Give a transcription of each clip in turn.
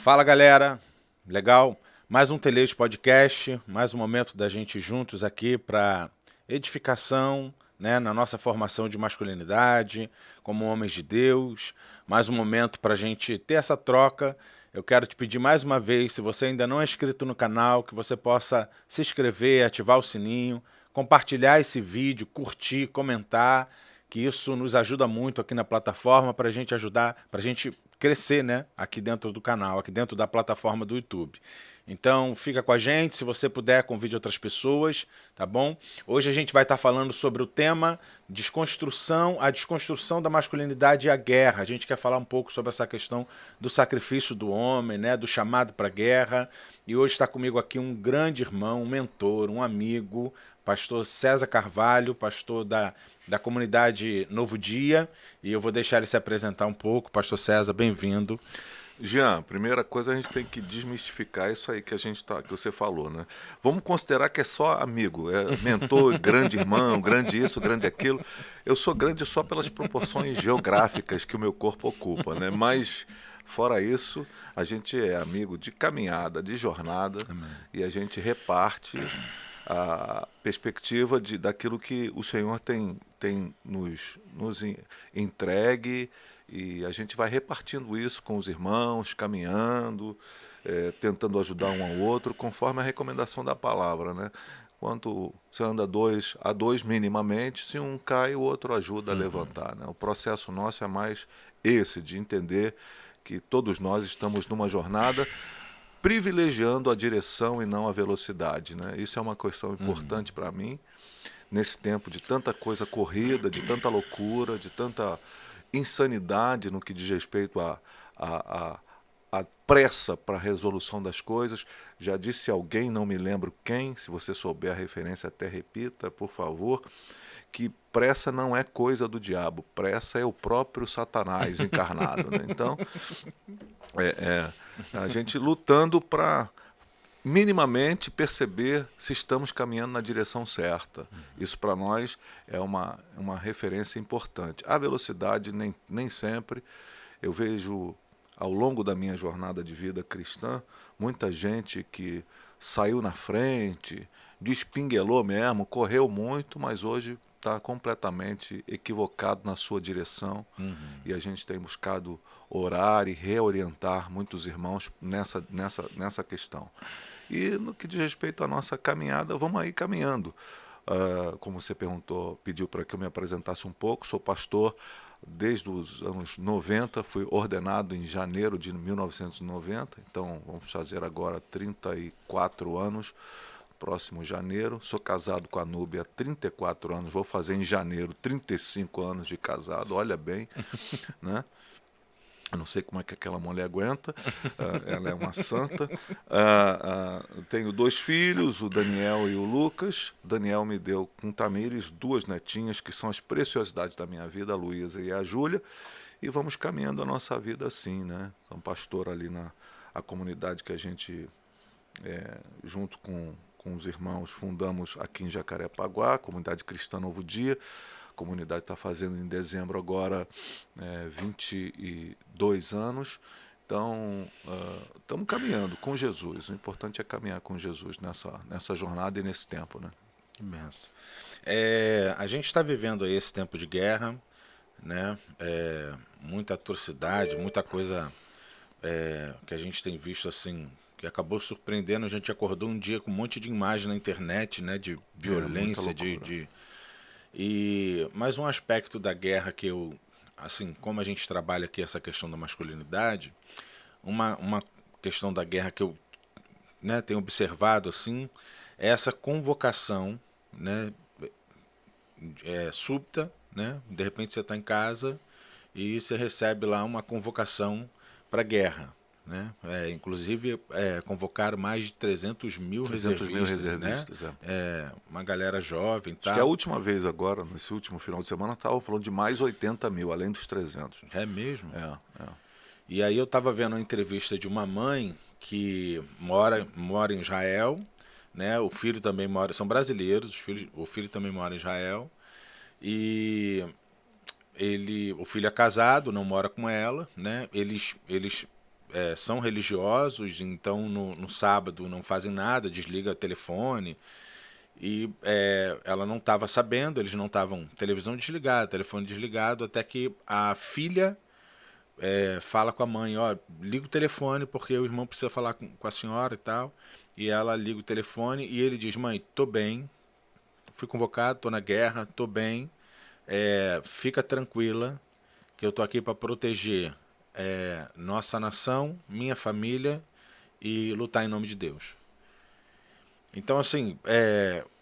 Fala galera, legal? Mais um Telês Podcast, mais um momento da gente juntos aqui para edificação, né, na nossa formação de masculinidade, como homens de Deus, mais um momento para a gente ter essa troca. Eu quero te pedir mais uma vez, se você ainda não é inscrito no canal, que você possa se inscrever, ativar o sininho, compartilhar esse vídeo, curtir, comentar, que isso nos ajuda muito aqui na plataforma para a gente ajudar, para a gente crescer, né, aqui dentro do canal, aqui dentro da plataforma do YouTube. Então, fica com a gente, se você puder, convide outras pessoas, tá bom? Hoje a gente vai estar falando sobre o tema desconstrução, a desconstrução da masculinidade e a guerra. A gente quer falar um pouco sobre essa questão do sacrifício do homem, né, do chamado para a guerra. E hoje está comigo aqui um grande irmão, um mentor, um amigo, pastor César Carvalho, pastor da comunidade Novo Dia, e eu vou deixar ele se apresentar um pouco. Pastor César, bem-vindo. Jean, primeira coisa a gente tem que desmistificar isso aí que que você falou, né? Vamos considerar que é só amigo, é mentor, grande irmão, grande isso, grande aquilo. Eu sou grande só pelas proporções geográficas que o meu corpo ocupa, né? Mas fora isso, a gente é amigo de caminhada, de jornada, e a gente reparte a perspectiva daquilo que o Senhor tem nos entregue, e a gente vai repartindo isso com os irmãos, caminhando, tentando ajudar um ao outro, conforme a recomendação da palavra, né? Quando você anda a dois minimamente, se um cai, o outro ajuda a levantar, né? O processo nosso é mais esse, de entender que todos nós estamos numa jornada privilegiando a direção e não a velocidade, né? Isso é uma questão importante para mim, nesse tempo de tanta coisa corrida, de tanta loucura, de tanta insanidade no que diz respeito à pressa para a resolução das coisas. Já disse alguém, não me lembro quem, se você souber a referência até repita, por favor, que pressa não é coisa do diabo, pressa é o próprio Satanás encarnado, né? Então, a gente lutando para minimamente perceber se estamos caminhando na direção certa. Isso para nós é uma referência importante. A velocidade nem sempre. Eu vejo ao longo da minha jornada de vida cristã muita gente que saiu na frente, despinguelou mesmo, correu muito, mas hoje está completamente equivocado na sua direção. E a gente tem buscado orar e reorientar muitos irmãos nessa questão. E no que diz respeito à nossa caminhada, vamos aí caminhando. Como você pediu para que eu me apresentasse um pouco, sou pastor desde os anos 90, fui ordenado em janeiro de 1990, então vamos fazer agora 34 anos, próximo janeiro. Sou casado com a Núbia há 34 anos, vou fazer em janeiro 35 anos de casado, olha bem, né? Eu não sei como é que aquela mulher aguenta, ela é uma santa. Tenho 2 filhos, o Daniel e o Lucas. O Daniel me deu com Tamires 2 netinhas, que são as preciosidades da minha vida, a Luísa e a Júlia. E vamos caminhando a nossa vida assim, né? Sou um pastor ali a comunidade que a gente, junto com os irmãos, fundamos aqui em Jacarepaguá, a comunidade cristã Novo Dia. A comunidade está fazendo em dezembro agora 22 anos. Então, estamos caminhando com Jesus. O importante é caminhar com Jesus nessa jornada e nesse tempo, né? Imenso. A gente está vivendo aí esse tempo de guerra, né? Muita atrocidade, muita coisa que a gente tem visto assim, que acabou surpreendendo. A gente acordou um dia com um monte de imagem na internet, né? De Muita violência, loucura. E mais um aspecto da guerra que eu, assim, como a gente trabalha aqui essa questão da masculinidade, uma questão da guerra que eu, né, tenho observado assim, é essa convocação, né, súbita, né, de repente você está em casa e você recebe lá uma convocação para guerra. Né? Inclusive convocaram mais de 300 mil 300 mil reservistas, né? reservistas, é. Uma galera jovem e Acho que a tal. última vez agora, nesse último final de semana, estavam falando de mais 80 mil, além dos 300. É mesmo? É. E aí eu estava vendo uma entrevista de uma mãe que mora em Israel, né? O filho também mora, são brasileiros, o filho também mora em Israel. E o filho é casado, não mora com ela, né? Eles são religiosos, então no sábado não fazem nada, desliga o telefone. E ela não estava sabendo, eles não estavam, televisão desligada, telefone desligado, até que a filha fala com a mãe, ó, liga o telefone porque o irmão precisa falar com a senhora e tal. E ela liga o telefone e ele diz, mãe, tô bem, fui convocado, tô na guerra, tô bem, fica tranquila que eu tô aqui para proteger nossa nação, minha família e lutar em nome de Deus. Então, assim,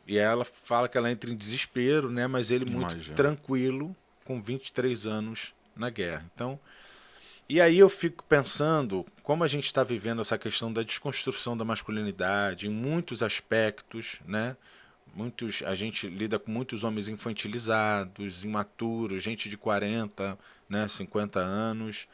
e ela fala que ela entra em desespero, né? Mas ele muito Imagina. tranquilo, com 23 anos na guerra. Então, e aí eu fico pensando como a gente está vivendo essa questão da desconstrução da masculinidade em muitos aspectos, né? A gente lida com muitos homens infantilizados, imaturos, gente de 40, né, 50 anos.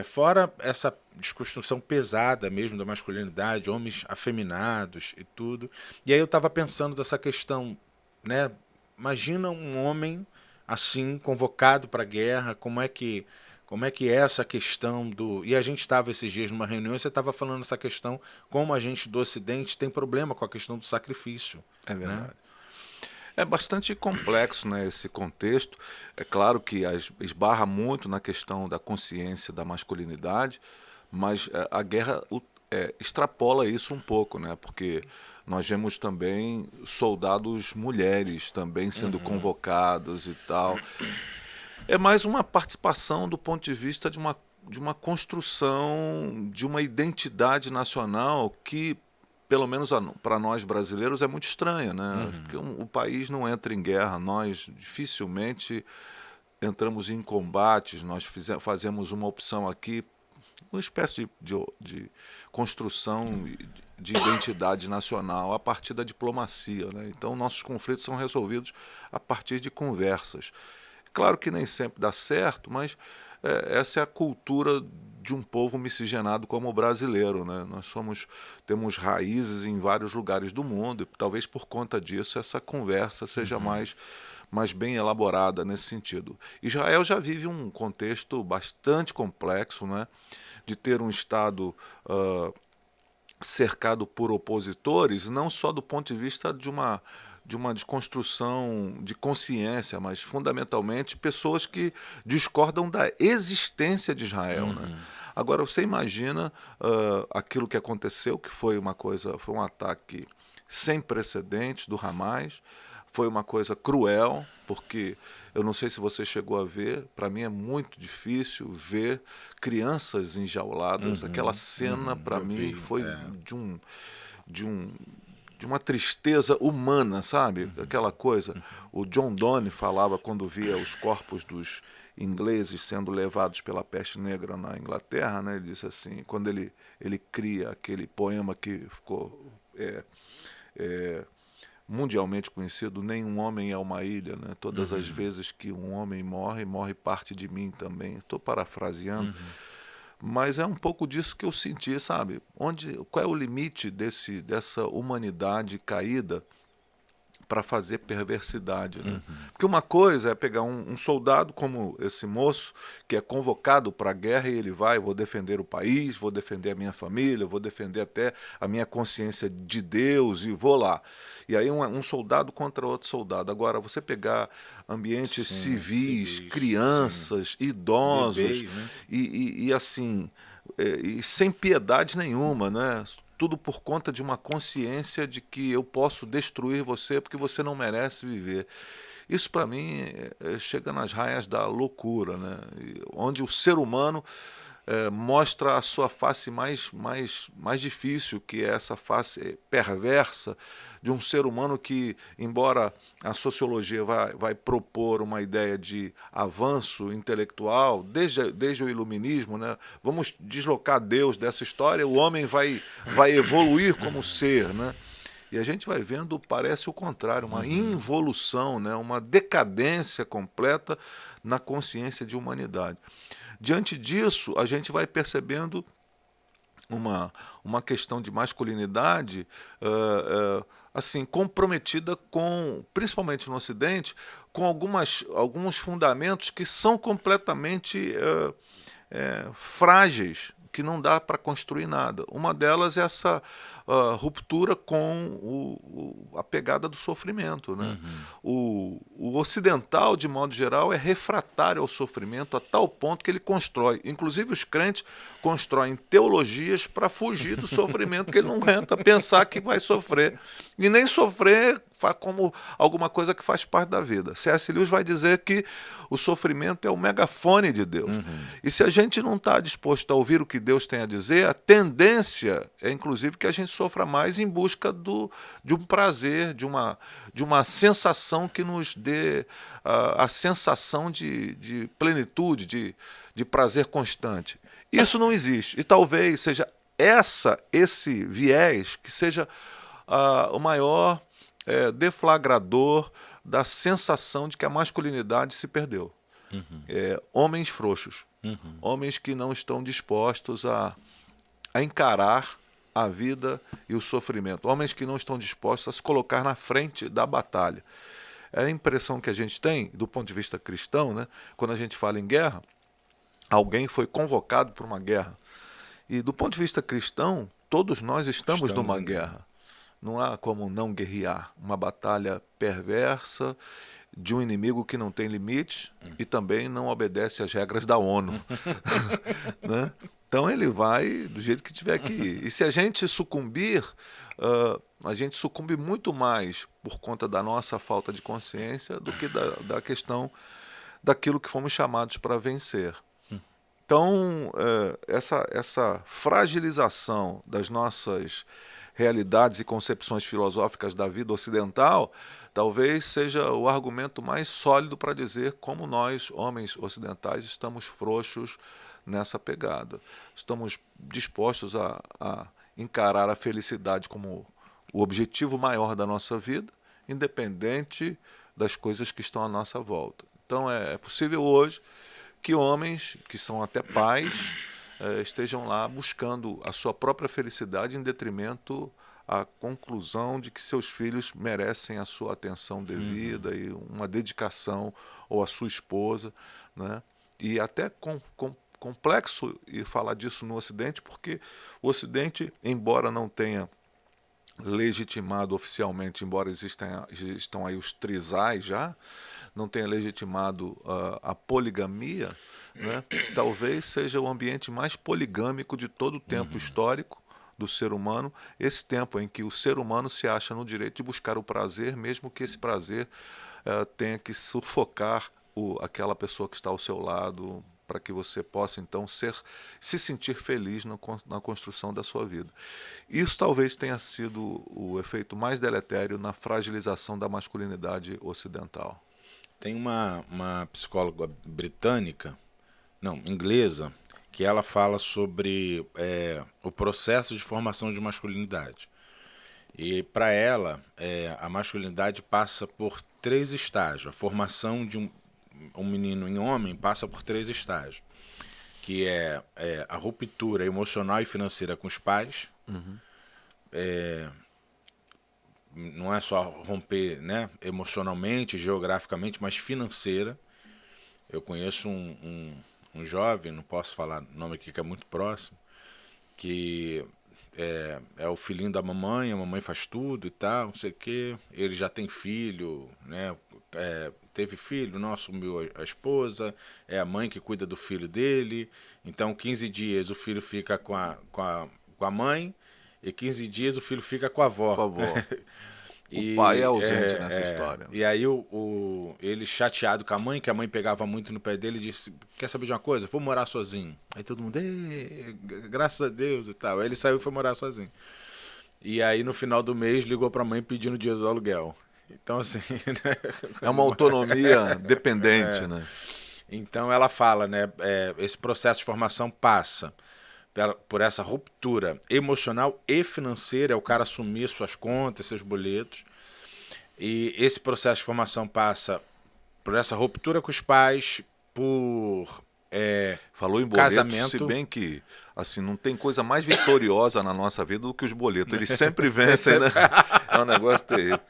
Fora essa desconstrução pesada mesmo da masculinidade, homens afeminados e tudo. E aí eu estava pensando dessa questão, né? Imagina um homem assim, convocado para a guerra, como é que é essa questão do... E a gente estava esses dias numa reunião e você estava falando essa questão, como a gente do Ocidente tem problema com a questão do sacrifício. É verdade. Né? É bastante complexo, né, esse contexto. É claro que esbarra muito na questão da consciência da masculinidade, mas a guerra extrapola isso um pouco, né, porque nós vemos também soldados mulheres também sendo convocados e tal. É mais uma participação do ponto de vista de uma construção de uma identidade nacional que, pelo menos para nós brasileiros, é muito estranha, né? Porque o país não entra em guerra, nós dificilmente entramos em combates, nós fazemos uma opção aqui, uma espécie de construção de identidade nacional a partir da diplomacia, né? Então, nossos conflitos são resolvidos a partir de conversas. Claro que nem sempre dá certo, mas essa é a cultura de um povo miscigenado como o brasileiro, né? Nós temos raízes em vários lugares do mundo e talvez por conta disso essa conversa seja mais bem elaborada nesse sentido. Israel já vive um contexto bastante complexo, né? De ter um Estado cercado por opositores, não só do ponto de vista de uma desconstrução de consciência, mas fundamentalmente pessoas que discordam da existência de Israel, né? Agora você imagina aquilo que aconteceu, que foi um ataque sem precedentes do Hamas, foi uma coisa cruel, porque eu não sei se você chegou a ver, para mim é muito difícil ver crianças enjauladas. Aquela cena para mim foi de uma tristeza humana, sabe? Aquela coisa. O John Donne falava quando via os corpos dos ingleses sendo levados pela peste negra na Inglaterra, né? Ele disse assim, quando ele cria aquele poema que ficou mundialmente conhecido, nenhum homem é uma ilha, né? Todas as vezes que um homem morre, morre parte de mim também. Estou parafraseando. Mas é um pouco disso que eu senti, sabe? Qual é o limite dessa humanidade caída para fazer perversidade, né? Porque uma coisa é pegar um soldado como esse moço, que é convocado para a guerra e ele vai, vou defender o país, vou defender a minha família, vou defender até a minha consciência de Deus e vou lá. E aí um soldado contra outro soldado. Agora, você pegar ambientes civis, crianças, idosos, bebês, né? e assim, e sem piedade nenhuma, né? Tudo por conta de uma consciência de que eu posso destruir você porque você não merece viver. Isso, para mim, chega nas raias da loucura, né? Onde o ser humano mostra a sua face mais difícil, que é essa face perversa de um ser humano que, embora a sociologia vai propor uma ideia de avanço intelectual, desde o iluminismo, né? Vamos deslocar Deus dessa história, o homem vai evoluir como ser, né? E a gente vai vendo, parece o contrário, uma involução, né? Uma decadência completa na consciência de humanidade. Diante disso, a gente vai percebendo uma questão de masculinidade assim, comprometida com, principalmente no Ocidente, com alguns fundamentos que são completamente frágeis, que não dá para construir nada. Uma delas é essa ruptura com a pegada do sofrimento, né? O ocidental, de modo geral, é refratário ao sofrimento a tal ponto que ele constrói. Inclusive os crentes constroem teologias para fugir do sofrimento, que ele não aguenta pensar que vai sofrer. E nem sofrer como alguma coisa que faz parte da vida. C.S. Lewis vai dizer que o sofrimento é o megafone de Deus. E se a gente não está disposto a ouvir o que Deus tem a dizer, a tendência é, inclusive, que a gente sofra mais em busca de um prazer, de uma sensação que nos dê a sensação de plenitude, de prazer constante. Isso não existe. E talvez seja esse viés que seja o maior deflagrador da sensação de que a masculinidade se perdeu. Homens frouxos, homens que não estão dispostos a encarar a vida e o sofrimento, homens que não estão dispostos a se colocar na frente da batalha. É a impressão que a gente tem, do ponto de vista cristão, né? Quando a gente fala em guerra, alguém foi convocado para uma guerra. E do ponto de vista cristão, todos nós estamos numa guerra. Não há como não guerrear. Uma batalha perversa de um inimigo que não tem limites e também não obedece às regras da ONU. Né? Então ele vai do jeito que tiver que ir. E se a gente sucumbir, a gente sucumbe muito mais por conta da nossa falta de consciência do que da questão daquilo que fomos chamados para vencer. Então, essa fragilização das nossas realidades e concepções filosóficas da vida ocidental talvez seja o argumento mais sólido para dizer como nós, homens ocidentais, estamos frouxos nessa pegada. Estamos dispostos a encarar a felicidade como o objetivo maior da nossa vida, independente das coisas que estão à nossa volta. Então é possível hoje que homens, que são até pais, estejam lá buscando a sua própria felicidade em detrimento à conclusão de que seus filhos merecem a sua atenção devida e uma dedicação, ou a sua esposa, né? E até complexo e falar disso no Ocidente, porque o Ocidente, embora não tenha legitimado oficialmente, embora existam aí os trisais já, não tenha legitimado a poligamia, né? Talvez seja o ambiente mais poligâmico de todo o tempo histórico do ser humano, esse tempo em que o ser humano se acha no direito de buscar o prazer, mesmo que esse prazer tenha que sufocar aquela pessoa que está ao seu lado, para que você possa então se sentir feliz na construção da sua vida. Isso talvez tenha sido o efeito mais deletério na fragilização da masculinidade ocidental. Tem uma psicóloga inglesa, que ela fala sobre o processo de formação de masculinidade. E para ela, a masculinidade passa por 3 estágios. A formação de um menino em homem passa por 3 estágios, que é a ruptura emocional e financeira com os pais. Não é só romper, né, emocionalmente, geograficamente, mas financeira. Eu conheço um jovem, não posso falar o nome aqui que é muito próximo, que é o filhinho da mamãe, a mamãe faz tudo e tal, não sei o quê. Ele já tem filho, né? Teve filho, não assumiu a esposa, é a mãe que cuida do filho dele. Então, 15 dias o filho fica com a mãe e 15 dias o filho fica com a avó. Por favor. O pai é ausente nessa história. E aí ele chateado com a mãe, que a mãe pegava muito no pé dele, disse: quer saber de uma coisa? Vou morar sozinho. Aí todo mundo, graças a Deus e tal. Aí ele saiu e foi morar sozinho. E aí no final do mês ligou para a mãe pedindo o dinheiro do aluguel. Então assim... É uma autonomia dependente, né? Então ela fala, né, esse processo de formação passa por essa ruptura emocional e financeira, é o cara assumir suas contas, seus boletos. E esse processo de formação passa por essa ruptura com os pais, por falou em boleto, casamento. Se bem que assim, não tem coisa mais vitoriosa na nossa vida do que os boletos. Eles sempre vencem, né? É um negócio terrível.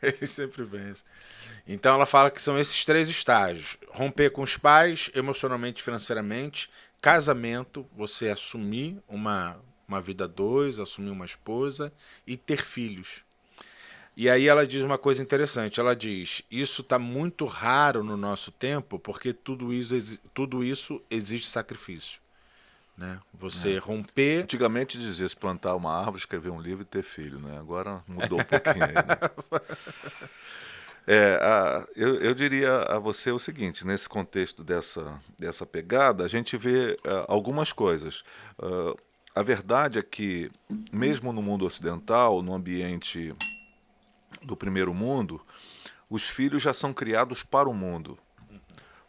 Eles sempre vencem. Então ela fala que são esses 3 estágios: romper com os pais, emocionalmente e financeiramente, casamento, você assumir uma vida a dois, assumir uma esposa e ter filhos. E aí ela diz uma coisa interessante, ela diz, isso está muito raro no nosso tempo, porque tudo isso exige sacrifício. Né? Você romper... Antigamente dizia-se plantar uma árvore, escrever um livro e ter filho, né? Agora mudou um pouquinho aí, né? Eu diria a você o seguinte, nesse contexto dessa pegada, a gente vê algumas coisas. A verdade é que, mesmo no mundo ocidental, no ambiente do primeiro mundo, os filhos já são criados para o mundo.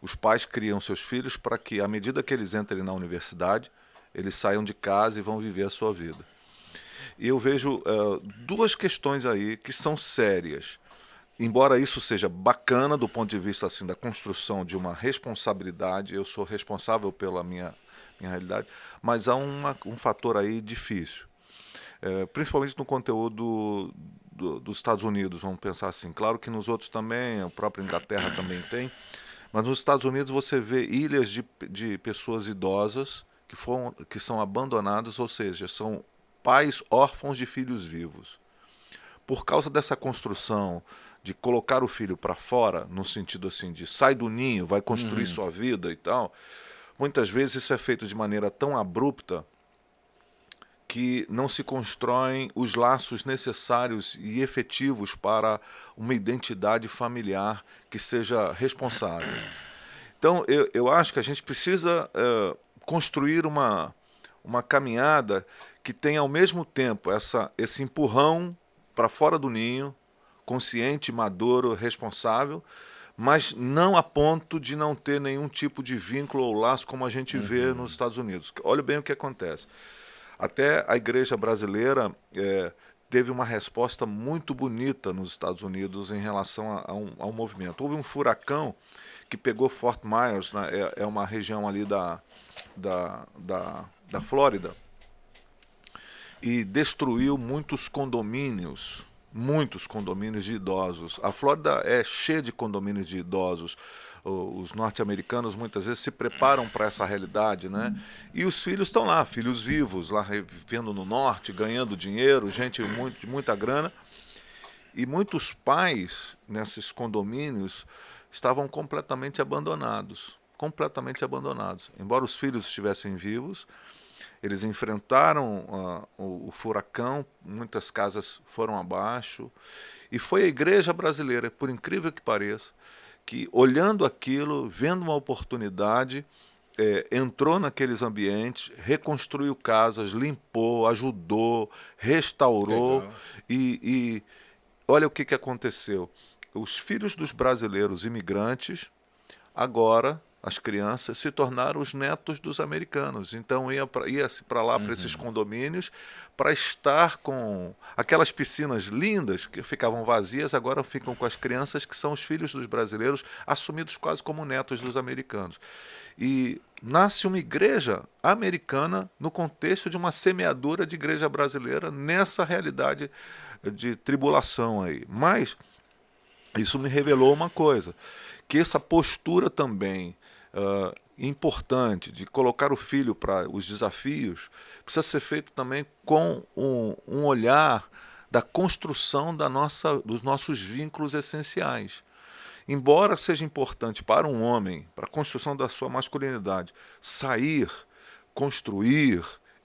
Os pais criam seus filhos para que, à medida que eles entrem na universidade, eles saiam de casa e vão viver a sua vida. E eu vejo duas questões aí que são sérias. Embora isso seja bacana do ponto de vista assim, da construção de uma responsabilidade, eu sou responsável pela minha realidade, mas há um fator aí difícil. Principalmente no conteúdo dos Estados Unidos, vamos pensar assim. Claro que nos outros também, a própria Inglaterra também tem, mas nos Estados Unidos você vê ilhas de pessoas idosas que são abandonadas, ou seja, são pais órfãos de filhos vivos. Por causa dessa construção de colocar o filho para fora, no sentido assim de sai do ninho, vai construir sua vida e tal, muitas vezes isso é feito de maneira tão abrupta que não se constroem os laços necessários e efetivos para uma identidade familiar que seja responsável. Então, eu acho que a gente precisa construir uma caminhada que tenha ao mesmo tempo esse empurrão para fora do ninho, consciente, maduro, responsável, mas não a ponto de não ter nenhum tipo de vínculo ou laço como a gente vê nos Estados Unidos. Olha bem o que acontece. Até a igreja brasileira teve uma resposta muito bonita nos Estados Unidos em relação a um movimento. Houve um furacão que pegou Fort Myers, né, é uma região ali da Flórida, e destruiu muitos condomínios de idosos. A Flórida é cheia de condomínios de idosos. Os norte-americanos muitas vezes se preparam para essa realidade, né? E os filhos estão lá, filhos vivos, lá vivendo no norte, ganhando dinheiro, gente de muita grana. E muitos pais nesses condomínios estavam completamente abandonados. Embora os filhos estivessem vivos, eles enfrentaram o furacão, muitas casas foram abaixo. E foi a igreja brasileira, por incrível que pareça, que olhando aquilo, vendo uma oportunidade, entrou naqueles ambientes, reconstruiu casas, limpou, ajudou, restaurou. E olha o que aconteceu. Os filhos dos brasileiros imigrantes, agora, as crianças, se tornaram os netos dos americanos. Então ia-se para lá, para esses condomínios, para estar com aquelas piscinas lindas que ficavam vazias, agora ficam com as crianças que são os filhos dos brasileiros, assumidos quase como netos dos americanos. E nasce uma igreja americana no contexto de uma semeadura de igreja brasileira nessa realidade de tribulação aí. Mas isso me revelou uma coisa, que essa postura também importante de colocar o filho para os desafios precisa ser feito também com um olhar da construção dos nossos vínculos essenciais. Embora seja importante para um homem, para a construção da sua masculinidade, sair, construir,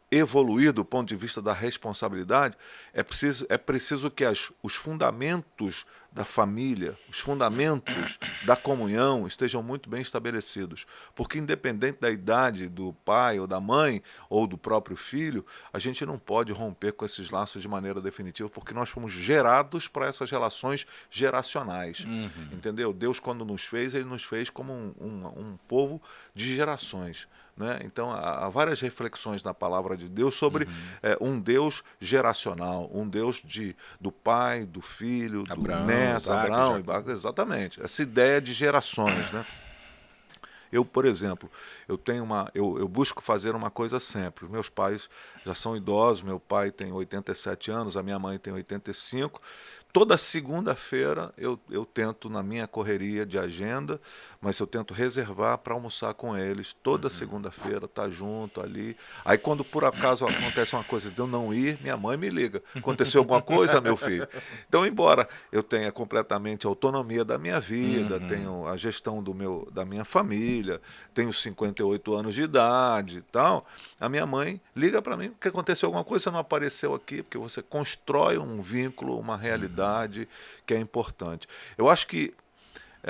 evoluir do ponto de vista da responsabilidade, é preciso que os fundamentos da família, os fundamentos da comunhão estejam muito bem estabelecidos. Porque independente da idade do pai ou da mãe ou do próprio filho, a gente não pode romper com esses laços de maneira definitiva, porque nós fomos gerados para essas relações geracionais. Entendeu? Deus, quando nos fez, Ele nos fez como um povo de gerações. Né? Então, há várias reflexões na palavra de Deus sobre um Deus geracional, um Deus do pai, do filho, do neto, Abraão, exatamente. Essa ideia de gerações. Né? Eu, por exemplo, eu busco fazer uma coisa sempre. Meus pais já são idosos, meu pai tem 87 anos, a minha mãe tem 85. toda segunda-feira eu tento, na minha correria de agenda, mas eu tento reservar para almoçar com eles. Toda segunda-feira, tá junto ali. Aí quando por acaso acontece uma coisa de eu não ir, minha mãe me liga. Aconteceu alguma coisa, meu filho? Então, embora eu tenha completamente autonomia da minha vida, tenho a gestão da minha família, tenho 58 anos de idade e tal, a minha mãe liga para mim, que aconteceu alguma coisa, você não apareceu aqui, porque você constrói um vínculo, uma realidade que é importante. Eu acho que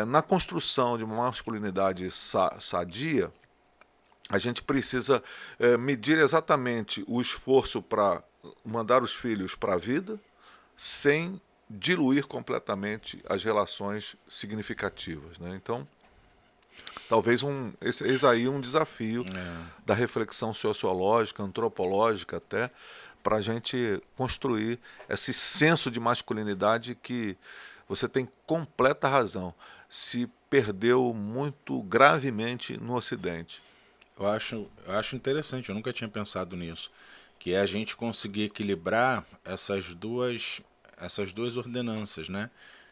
na construção de uma masculinidade sadia, a gente precisa medir exatamente o esforço para mandar os filhos para a vida, sem diluir completamente as relações significativas, né? Então, talvez eis aí um desafio da reflexão sociológica, antropológica até, para a gente construir esse senso de masculinidade que você tem completa razão, se perdeu muito gravemente no Ocidente. Eu acho interessante, eu nunca tinha pensado nisso, que é a gente conseguir equilibrar essas duas ordenanças, né?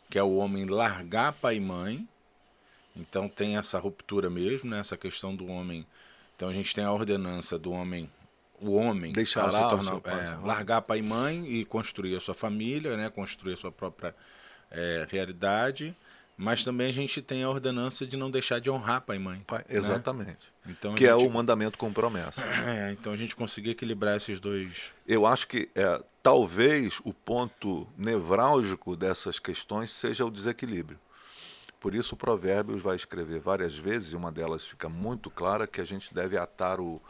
Que é o homem largar pai e mãe, então tem essa ruptura mesmo, né? Essa questão do homem. Então a gente tem a ordenança do homem, o homem ao se Deixará o tornar, seu pai. largar pai e mãe e construir a sua família, né? Construir a sua própria realidade, mas também a gente tem a ordenança de não deixar de honrar pai e mãe. Exatamente. Né? Então, que é o mandamento com promessa. Então a gente conseguir equilibrar esses dois. Eu acho que talvez o ponto nevrálgico dessas questões seja o desequilíbrio. Por isso o Provérbios vai escrever várias vezes, e uma delas fica muito clara, que a gente deve atar o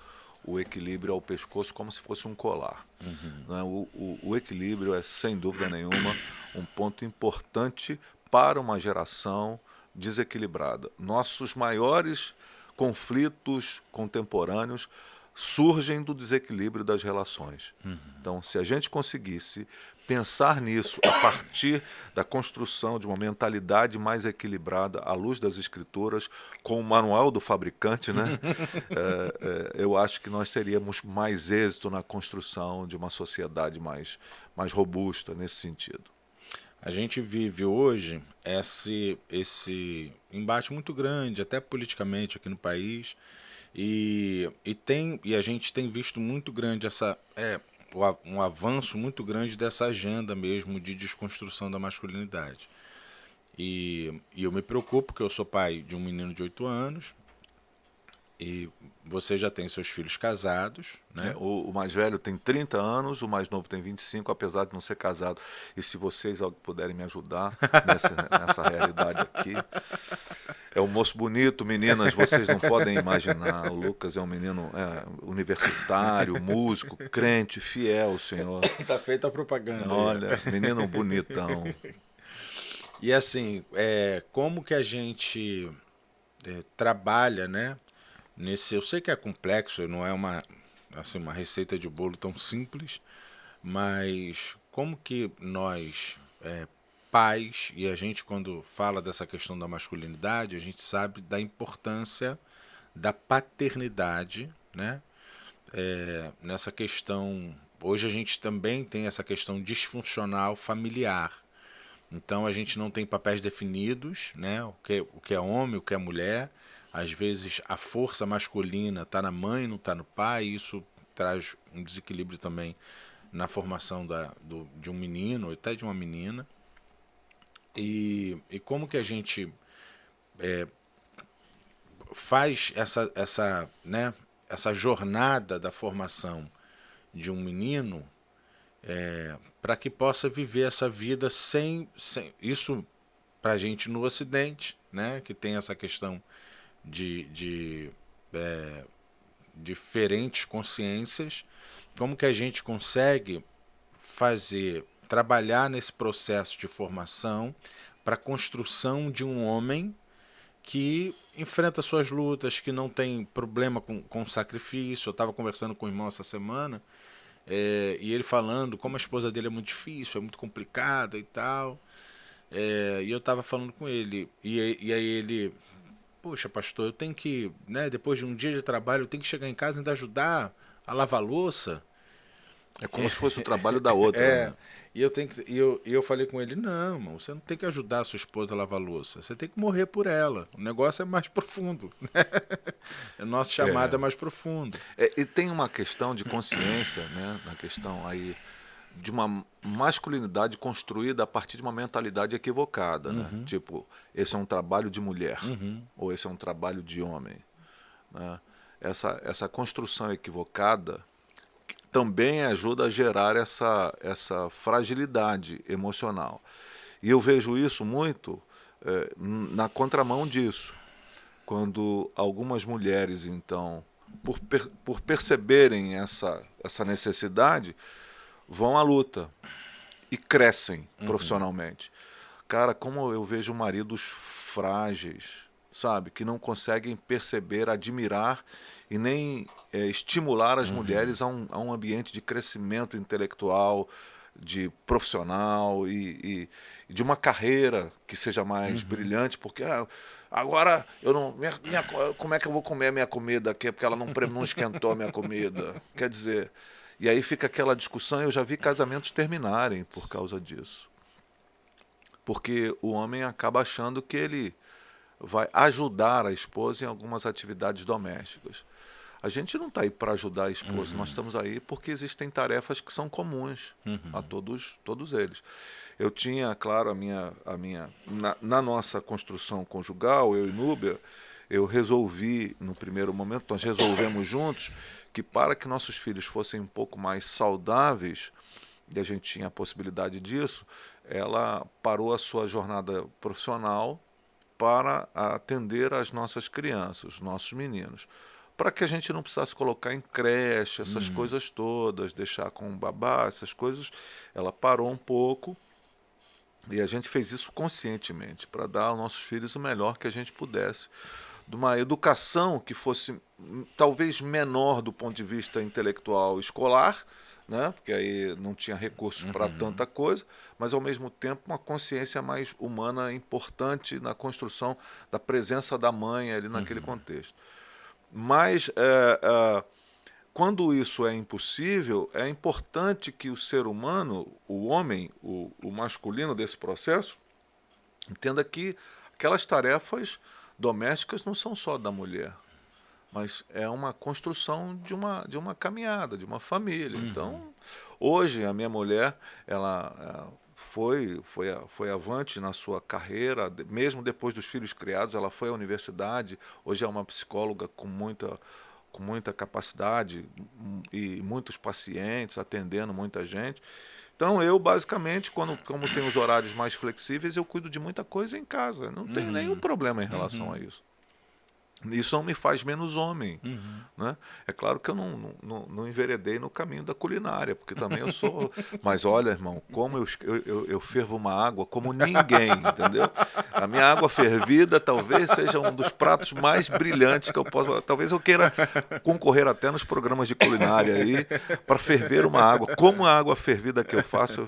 equilíbrio ao pescoço como se fosse um colar. Né? O equilíbrio é, sem dúvida nenhuma, um ponto importante para uma geração desequilibrada. Nossos maiores conflitos contemporâneos surgem do desequilíbrio das relações. Então, se a gente conseguisse pensar nisso a partir da construção de uma mentalidade mais equilibrada à luz das escrituras, com o manual do fabricante, né? Eu acho que nós teríamos mais êxito na construção de uma sociedade mais robusta nesse sentido. A gente vive hoje esse embate muito grande, até politicamente aqui no país, e a gente tem visto muito grande um avanço muito grande dessa agenda mesmo de desconstrução da masculinidade. E eu me preocupo porque eu sou pai de um menino de 8 anos, e você já tem seus filhos casados, né? O mais velho tem 30 anos, o mais novo tem 25, apesar de não ser casado. E se vocês puderem me ajudar nessa realidade aqui. É um moço bonito, meninas, vocês não podem imaginar. O Lucas é um menino universitário, músico, crente, fiel, senhor. Tá feita a propaganda. Olha, menino bonitão. E assim, como que a gente trabalha, né? Eu sei que é complexo, não é uma receita de bolo tão simples, mas como que nós, pais, e a gente quando fala dessa questão da masculinidade, a gente sabe da importância da paternidade, né? Nessa questão, hoje a gente também tem essa questão disfuncional familiar. Então a gente não tem papéis definidos, né? O que é homem, o que é mulher. Às vezes a força masculina está na mãe, não está no pai, e isso traz um desequilíbrio também na formação de um menino, ou até de uma menina. E como que a gente faz essa jornada da formação de um menino para que possa viver essa vida sem isso para a gente no Ocidente, né? Que tem essa questão de diferentes consciências, como que a gente consegue trabalhar nesse processo de formação para a construção de um homem que enfrenta suas lutas, que não tem problema com sacrifício. Eu estava conversando com o irmão essa semana, e ele falando como a esposa dele é muito difícil, é muito complicada e tal. E eu estava falando com ele, e aí ele... Poxa, pastor, eu tenho que, né, depois de um dia de trabalho, eu tenho que chegar em casa e ainda ajudar a lavar a louça. É como se fosse o trabalho da outra, É, né? e eu falei com ele, não, irmão, você não tem que ajudar a sua esposa a lavar a louça, você tem que morrer por ela. O negócio é mais profundo. A nossa chamada é mais profundo. E tem uma questão de consciência, né? Na questão aí de uma masculinidade construída a partir de uma mentalidade equivocada, né? Tipo, esse é um trabalho de mulher, ou esse é um trabalho de homem, né? Essa construção equivocada também ajuda a gerar essa fragilidade emocional. E eu vejo isso muito na contramão disso, quando algumas mulheres, então, por perceberem essa necessidade, vão à luta e crescem profissionalmente. Cara, como eu vejo maridos frágeis, sabe, que não conseguem perceber, admirar e nem estimular as mulheres a um ambiente de crescimento intelectual, de profissional e de uma carreira que seja mais brilhante, porque agora eu não, como é que eu vou comer a minha comida aqui, porque ela não esquentou a minha comida. Quer dizer, e aí fica aquela discussão, eu já vi casamentos terminarem por causa disso. Porque o homem acaba achando que ele vai ajudar a esposa em algumas atividades domésticas. A gente não está aí para ajudar a esposa, nós estamos aí porque existem tarefas que são comuns a todos eles. Eu tinha, claro, na nossa construção conjugal, eu e Núbia, eu resolvi, no primeiro momento, nós resolvemos juntos que para que nossos filhos fossem um pouco mais saudáveis, e a gente tinha a possibilidade disso, ela parou a sua jornada profissional para atender as nossas crianças, os nossos meninos, para que a gente não precisasse colocar em creche, essas coisas todas, deixar com babá, essas coisas. Ela parou um pouco e a gente fez isso conscientemente, para dar aos nossos filhos o melhor que a gente pudesse, de uma educação que fosse talvez menor do ponto de vista intelectual escolar, né? Porque aí não tinha recursos para tanta coisa, mas ao mesmo tempo uma consciência mais humana importante na construção da presença da mãe ali naquele contexto. Mas quando isso é impossível, é importante que o ser humano, o homem, o masculino desse processo, entenda que aquelas tarefas domésticas não são só da mulher, mas é uma construção de uma caminhada, de uma família. Então, hoje a minha mulher, ela foi avante na sua carreira, mesmo depois dos filhos criados, ela foi à universidade, hoje é uma psicóloga com muita capacidade e muitos pacientes, atendendo muita gente. Então, eu, basicamente, como tenho os horários mais flexíveis, eu cuido de muita coisa em casa. Não tem nenhum problema em relação a isso. Isso não me faz menos homem. Né? É claro que eu não enveredei no caminho da culinária, porque também eu sou... Mas olha, irmão, como eu fervo uma água como ninguém, entendeu? A minha água fervida talvez seja um dos pratos mais brilhantes que eu posso... Talvez eu queira concorrer até nos programas de culinária aí para ferver uma água. Como a água fervida que eu faço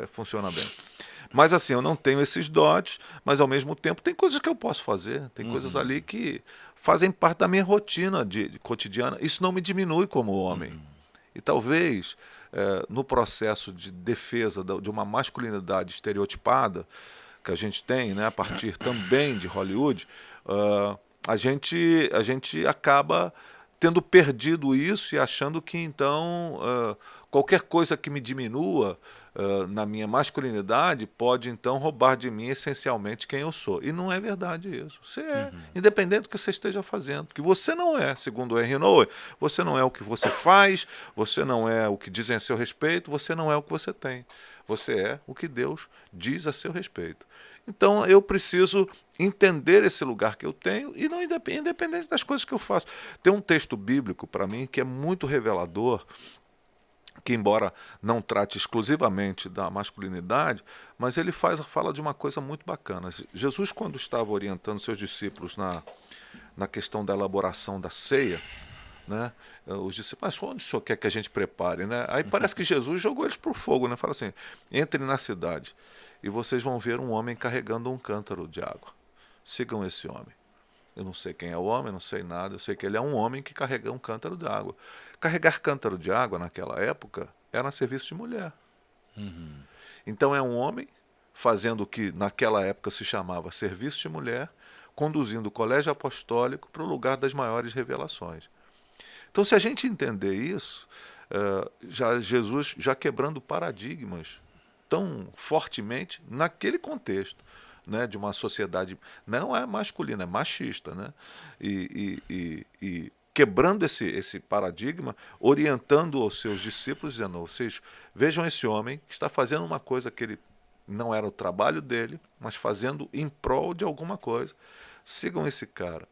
funciona bem. Mas assim, eu não tenho esses dotes, mas ao mesmo tempo tem coisas que eu posso fazer, tem coisas ali que fazem parte da minha rotina de cotidiana. Isso não me diminui como homem. E talvez, no processo de defesa de uma masculinidade estereotipada que a gente tem, né, a partir também de Hollywood, a gente acaba tendo perdido isso e achando que então qualquer coisa que me diminua na minha masculinidade pode então roubar de mim essencialmente quem eu sou. E não é verdade isso. Você é, independente do que você esteja fazendo. Porque você não é, segundo o Henry Noe, você não é o que você faz, você não é o que dizem a seu respeito, você não é o que você tem. Você é o que Deus diz a seu respeito. Então eu preciso entender esse lugar que eu tenho e não independente das coisas que eu faço. Tem um texto bíblico para mim que é muito revelador, que embora não trate exclusivamente da masculinidade, mas ele fala de uma coisa muito bacana. Jesus, quando estava orientando seus discípulos na questão da elaboração da ceia, né, os discípulos, mas onde o senhor quer que a gente prepare? Né? Aí parece que Jesus jogou eles para o fogo, né? Fala assim, entrem na cidade e vocês vão ver um homem carregando um cântaro de água. Sigam esse homem. Eu não sei quem é o homem, não sei nada, eu sei que ele é um homem que carrega um cântaro de água. Carregar cântaro de água naquela época era serviço de mulher. Então é um homem fazendo o que naquela época se chamava serviço de mulher, conduzindo o colégio apostólico para o lugar das maiores revelações. Então, se a gente entender isso, Jesus já quebrando paradigmas tão fortemente naquele contexto, né, de uma sociedade não é masculina, é machista, né, e quebrando esse paradigma, orientando os seus discípulos, dizendo: vocês vejam esse homem que está fazendo uma coisa que ele não era o trabalho dele, mas fazendo em prol de alguma coisa. Sigam esse cara.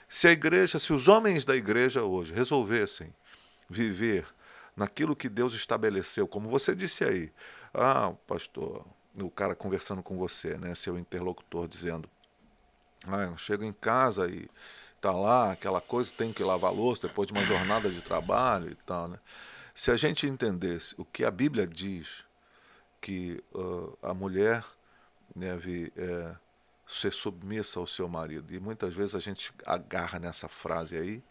Se os homens da igreja hoje resolvessem viver naquilo que Deus estabeleceu, como você disse aí, pastor, o cara conversando com você, né, seu interlocutor, dizendo: eu chego em casa e tá lá aquela coisa, tem que lavar a louça depois de uma jornada de trabalho e tal, né? Se a gente entendesse o que a Bíblia diz, que a mulher deve ser submissa ao seu marido, e muitas vezes a gente agarra nessa frase aí.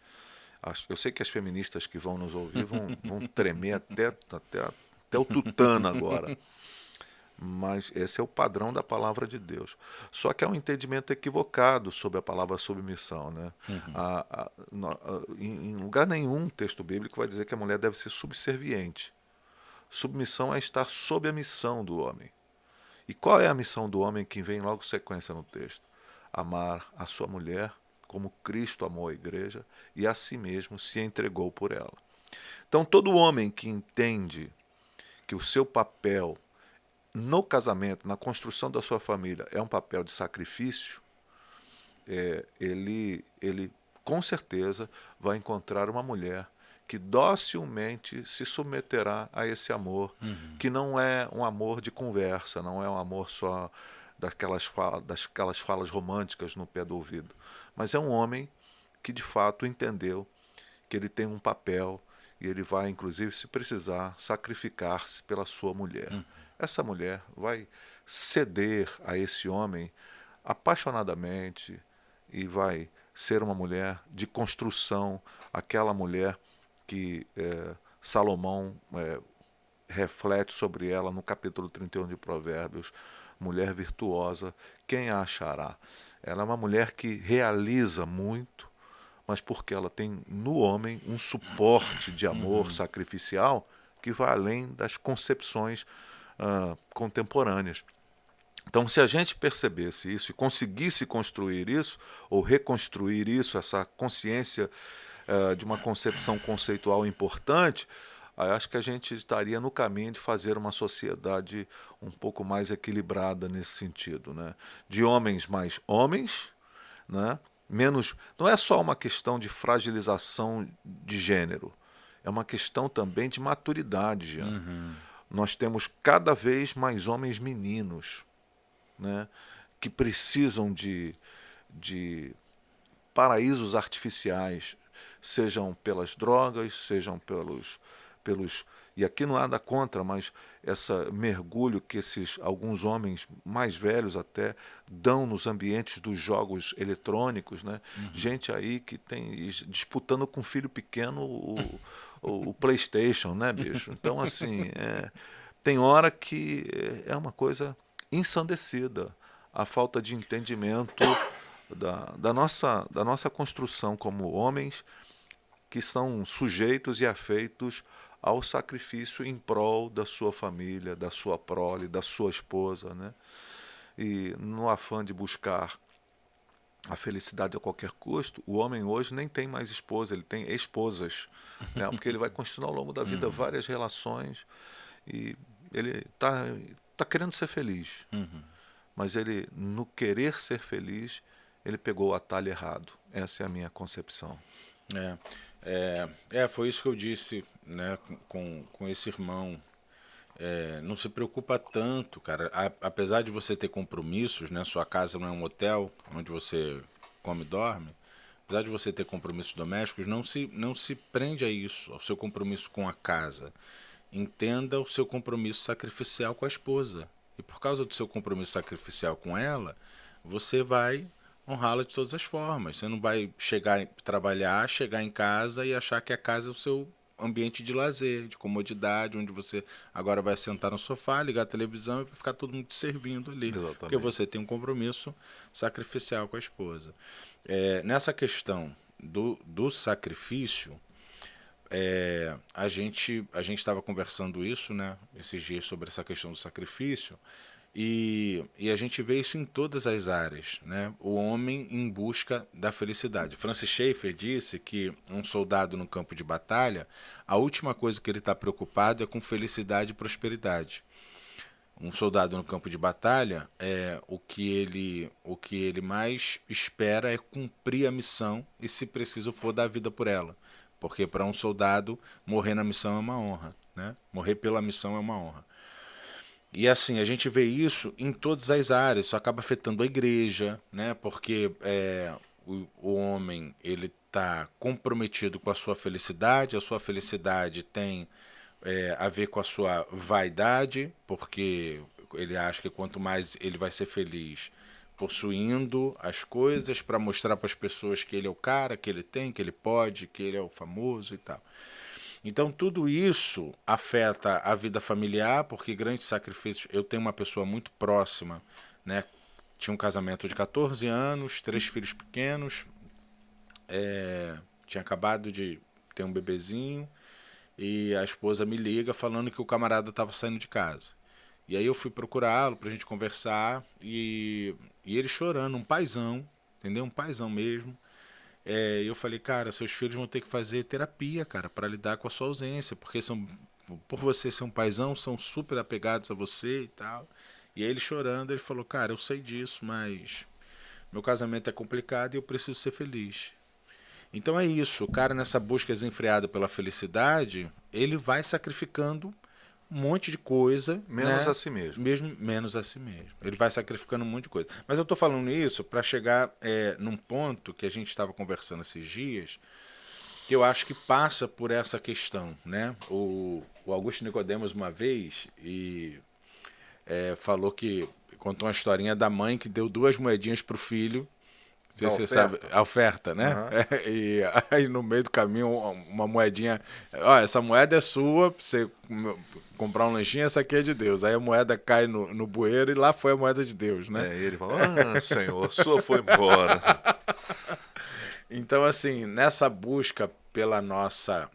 Eu sei que as feministas que vão nos ouvir vão tremer até o tutano agora, mas esse é o padrão da palavra de Deus. Só que há um entendimento equivocado sobre a palavra submissão, né? Em lugar nenhum texto bíblico vai dizer que a mulher deve ser subserviente. Submissão é estar sob a missão do homem. E qual é a missão do homem que vem logo sequência no texto? Amar a sua mulher como Cristo amou a igreja e a si mesmo se entregou por ela. Então, todo homem que entende que o seu papel no casamento, na construção da sua família, é um papel de sacrifício, ele com certeza vai encontrar uma mulher que docilmente se submeterá a esse amor, que não é um amor de conversa, não é um amor só daquelas falas românticas no pé do ouvido, mas é um homem que de fato entendeu que ele tem um papel e ele vai, inclusive, se precisar, sacrificar-se pela sua mulher. Essa mulher vai ceder a esse homem apaixonadamente e vai ser uma mulher de construção, aquela mulher que Salomão reflete sobre ela no capítulo 31 de Provérbios: mulher virtuosa, quem a achará? Ela é uma mulher que realiza muito, mas porque ela tem no homem um suporte de amor sacrificial que vai além das concepções contemporâneas. Então, se a gente percebesse isso e conseguisse construir isso, ou reconstruir isso, essa consciência de uma concepção conceitual importante, acho que a gente estaria no caminho de fazer uma sociedade um pouco mais equilibrada nesse sentido, né? De homens mais homens, né? Menos, não é só uma questão de fragilização de gênero, é uma questão também de maturidade, Jean. Nós temos cada vez mais homens meninos, né, que precisam de paraísos artificiais, sejam pelas drogas, sejam pelos e aqui não há nada contra, mas esse mergulho que alguns homens mais velhos até dão nos ambientes dos jogos eletrônicos, né? Gente aí que tem disputando com filho pequeno o PlayStation, né, bicho? Então, assim, tem hora que é uma coisa ensandecida, a falta de entendimento da nossa construção como homens que são sujeitos e afeitos ao sacrifício em prol da sua família, da sua prole, da sua esposa, né? E no afã de buscar a felicidade a qualquer custo, o homem hoje nem tem mais esposa, ele tem esposas, né? Porque ele vai construindo ao longo da vida várias relações e ele tá querendo ser feliz, mas ele, no querer ser feliz, ele pegou o atalho errado. Essa é a minha concepção. Foi isso que eu disse, né, com esse irmão. Não se preocupa tanto, cara. Apesar de você ter compromissos, né, sua casa não é um hotel onde você come e dorme. Apesar de você ter compromissos domésticos, não se prende a isso, ao seu compromisso com a casa. Entenda o seu compromisso sacrificial com a esposa. E por causa do seu compromisso sacrificial com ela, você vai honrá-la de todas as formas. Você não vai trabalhar, chegar em casa e achar que a casa é ambiente de lazer, de comodidade, onde você agora vai sentar no sofá, ligar a televisão e vai ficar todo mundo te servindo ali. Exatamente. Porque você tem um compromisso sacrificial com a esposa. Nessa questão do sacrifício, a gente estava conversando isso, né, esses dias, sobre essa questão do sacrifício, e a gente vê isso em todas as áreas, né? O homem em busca da felicidade. Francis Schaeffer disse que um soldado no campo de batalha, a última coisa que ele está preocupado é com felicidade e prosperidade. Um soldado no campo de batalha, o que ele mais espera é cumprir a missão e, se preciso for, dar a vida por ela. Porque para um soldado, morrer na missão é uma honra, né? Morrer pela missão é uma honra. E assim, a gente vê isso em todas as áreas, isso acaba afetando a igreja, né? Porque o homem, ele está comprometido com a sua felicidade tem a ver com a sua vaidade, porque ele acha que quanto mais ele vai ser feliz possuindo as coisas para mostrar para as pessoas que ele é o cara, que ele tem, que ele pode, que ele é o famoso e tal. Então, tudo isso afeta a vida familiar, porque grandes sacrifícios... Eu tenho uma pessoa muito próxima, né? Tinha um casamento de 14 anos, 3 filhos pequenos, tinha acabado de ter um bebezinho, e a esposa me liga falando que o camarada estava saindo de casa. E aí eu fui procurá-lo pra gente conversar, e ele chorando, um paizão, entendeu? Um paizão mesmo. E eu falei, cara, seus filhos vão ter que fazer terapia, cara, para lidar com a sua ausência, porque por você ser um paizão, são super apegados a você e tal. E aí ele chorando, ele falou, cara, eu sei disso, mas meu casamento é complicado e eu preciso ser feliz. Então é isso, o cara, nessa busca desenfreada pela felicidade, ele vai sacrificando um monte de coisa, Menos né? a si mesmo. Menos a si mesmo. Ele vai sacrificando um monte de coisa. Mas eu estou falando isso para chegar num ponto que a gente estava conversando esses dias, que eu acho que passa por essa questão, né? O Augusto Nicodemos, uma vez, falou que contou uma historinha da mãe que deu 2 moedinhas para o filho. Não sei se você sabe, a oferta, né? Uhum. E aí no meio do caminho uma moedinha, essa moeda é sua, pra você comprar um lanchinho, essa aqui é de Deus. Aí a moeda cai no bueiro e lá foi a moeda de Deus, né? E ele falou, Senhor, a sua foi embora. Então, assim, nessa busca pela nossa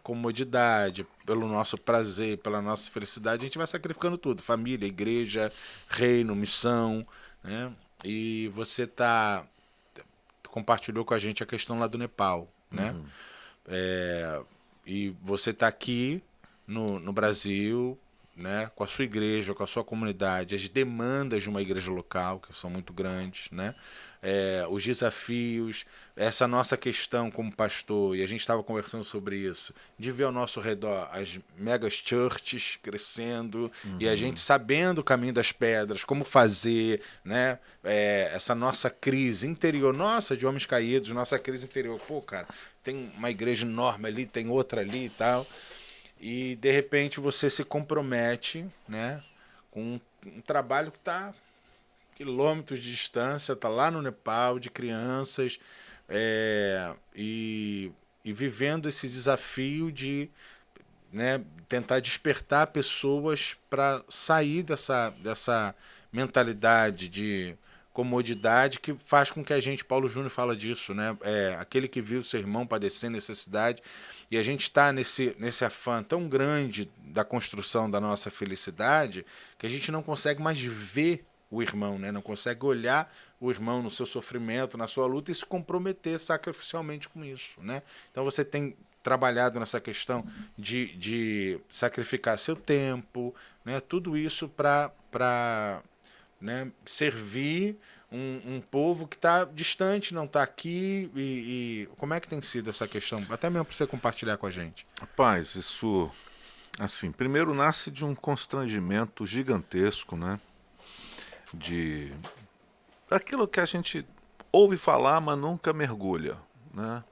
comodidade, pelo nosso prazer, pela nossa felicidade, a gente vai sacrificando tudo. Família, igreja, reino, missão, né? E você compartilhou com a gente a questão lá do Nepal, né? Uhum. E você está aqui no Brasil, né? Com a sua igreja, com a sua comunidade, as demandas de uma igreja local, que são muito grandes, né? Os desafios, essa nossa questão como pastor, e a gente estava conversando sobre isso, de ver ao nosso redor as megas churches crescendo, e a gente sabendo o caminho das pedras, como fazer, né? Essa nossa crise interior, nossa, de homens caídos, nossa crise interior, pô, cara, tem uma igreja enorme ali, tem outra ali e tal, e de repente você se compromete, né, com um trabalho que está quilômetros de distância, está lá no Nepal, de crianças, e vivendo esse desafio de, né, tentar despertar pessoas para sair dessa mentalidade de comodidade que faz com que a gente, Paulo Júnior fala disso, né? Aquele que viu seu irmão padecer necessidade, e a gente está nesse afã tão grande da construção da nossa felicidade que a gente não consegue mais ver o irmão, né? Não consegue olhar o irmão no seu sofrimento, na sua luta e se comprometer sacrificialmente com isso, né? Então você tem trabalhado nessa questão de sacrificar seu tempo, né? Tudo isso para né, servir um povo que está distante, não está aqui, e como é que tem sido essa questão? Até mesmo para você compartilhar com a gente. Rapaz, isso, assim, primeiro nasce de um constrangimento gigantesco, né? De aquilo que a gente ouve falar, mas nunca mergulha, né?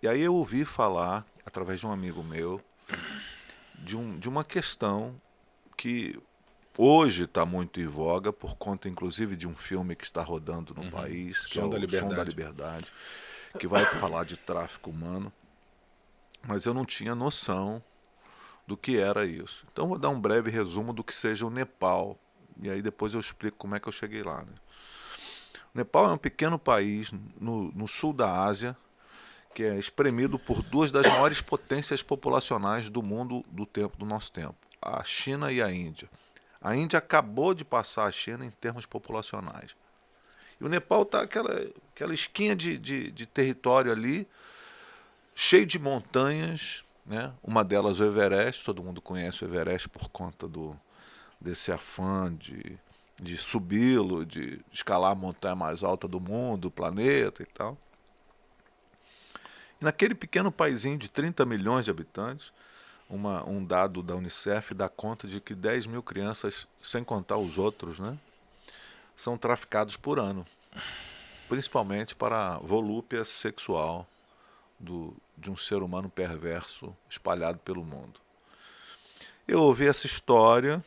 E aí eu ouvi falar, através de um amigo meu, de uma questão que hoje está muito em voga, por conta inclusive de um filme que está rodando no país, que Som é da o Liberdade. Som da Liberdade, que vai falar de tráfico humano. mas eu não tinha noção do que era isso. Então vou dar um breve resumo do que seja o Nepal, e aí depois eu explico como é que eu cheguei lá, né? O Nepal é um pequeno país no sul da Ásia, que é espremido por duas das maiores potências populacionais do mundo do nosso tempo, a China e a Índia. A Índia acabou de passar a China em termos populacionais. E o Nepal está aquela esquinha de território ali, cheio de montanhas, né? Uma delas o Everest, todo mundo conhece o Everest por conta desse afã de subi-lo, de escalar a montanha mais alta do mundo, do planeta e tal. E naquele pequeno paísinho de 30 milhões de habitantes, um dado da Unicef dá conta de que 10 mil crianças, sem contar os outros, né, são traficados por ano, principalmente para a volúpia sexual de um ser humano perverso espalhado pelo mundo. Eu ouvi essa história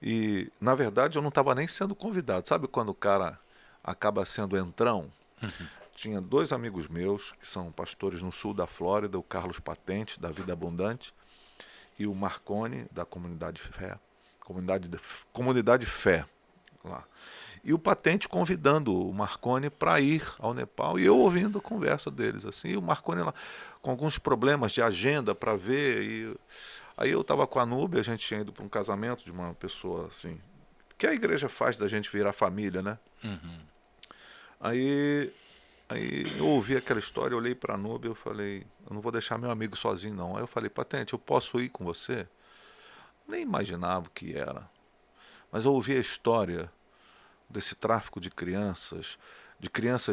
e, na verdade, eu não estava nem sendo convidado. Sabe quando o cara acaba sendo entrão? Tinha dois amigos meus, que são pastores no sul da Flórida, o Carlos Patente, da Vida Abundante, e o Marconi, da Comunidade Fé, Comunidade Fé, lá. E o Patente convidando o Marconi para ir ao Nepal, e eu ouvindo a conversa deles, assim, e o Marconi lá com alguns problemas de agenda para ver, e aí eu estava com a Núbia, a gente tinha ido para um casamento de uma pessoa, assim, que a igreja faz da gente virar família, né? Aí eu ouvi aquela história, eu olhei para a Núbia, eu falei, eu não vou deixar meu amigo sozinho não. Aí eu falei, Patente, eu posso ir com você? Nem imaginava o que era. Mas eu ouvi a história desse tráfico de crianças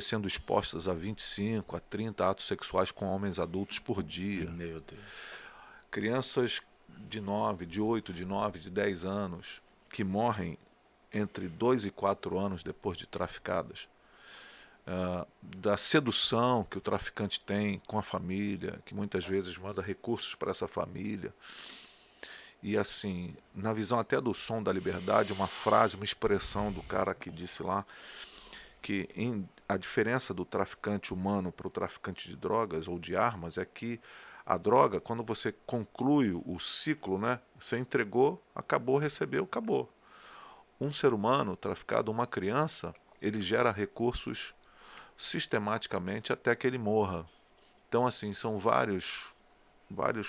sendo expostas a 25, a 30 atos sexuais com homens adultos por dia. Meu Deus. Crianças de 9, de 8, de 9, de 10 anos que morrem entre 2 e 4 anos depois de traficadas. Da sedução que o traficante tem com a família, que muitas vezes manda recursos para essa família. E assim, na visão até do Som da Liberdade, uma frase, uma expressão do cara que disse lá que a diferença do traficante humano para o traficante de drogas ou de armas é que a droga, quando você conclui o ciclo, né, você entregou, acabou, recebeu, acabou. Um ser humano traficado, uma criança, ele gera recursos sistematicamente até que ele morra. Então, assim, são vários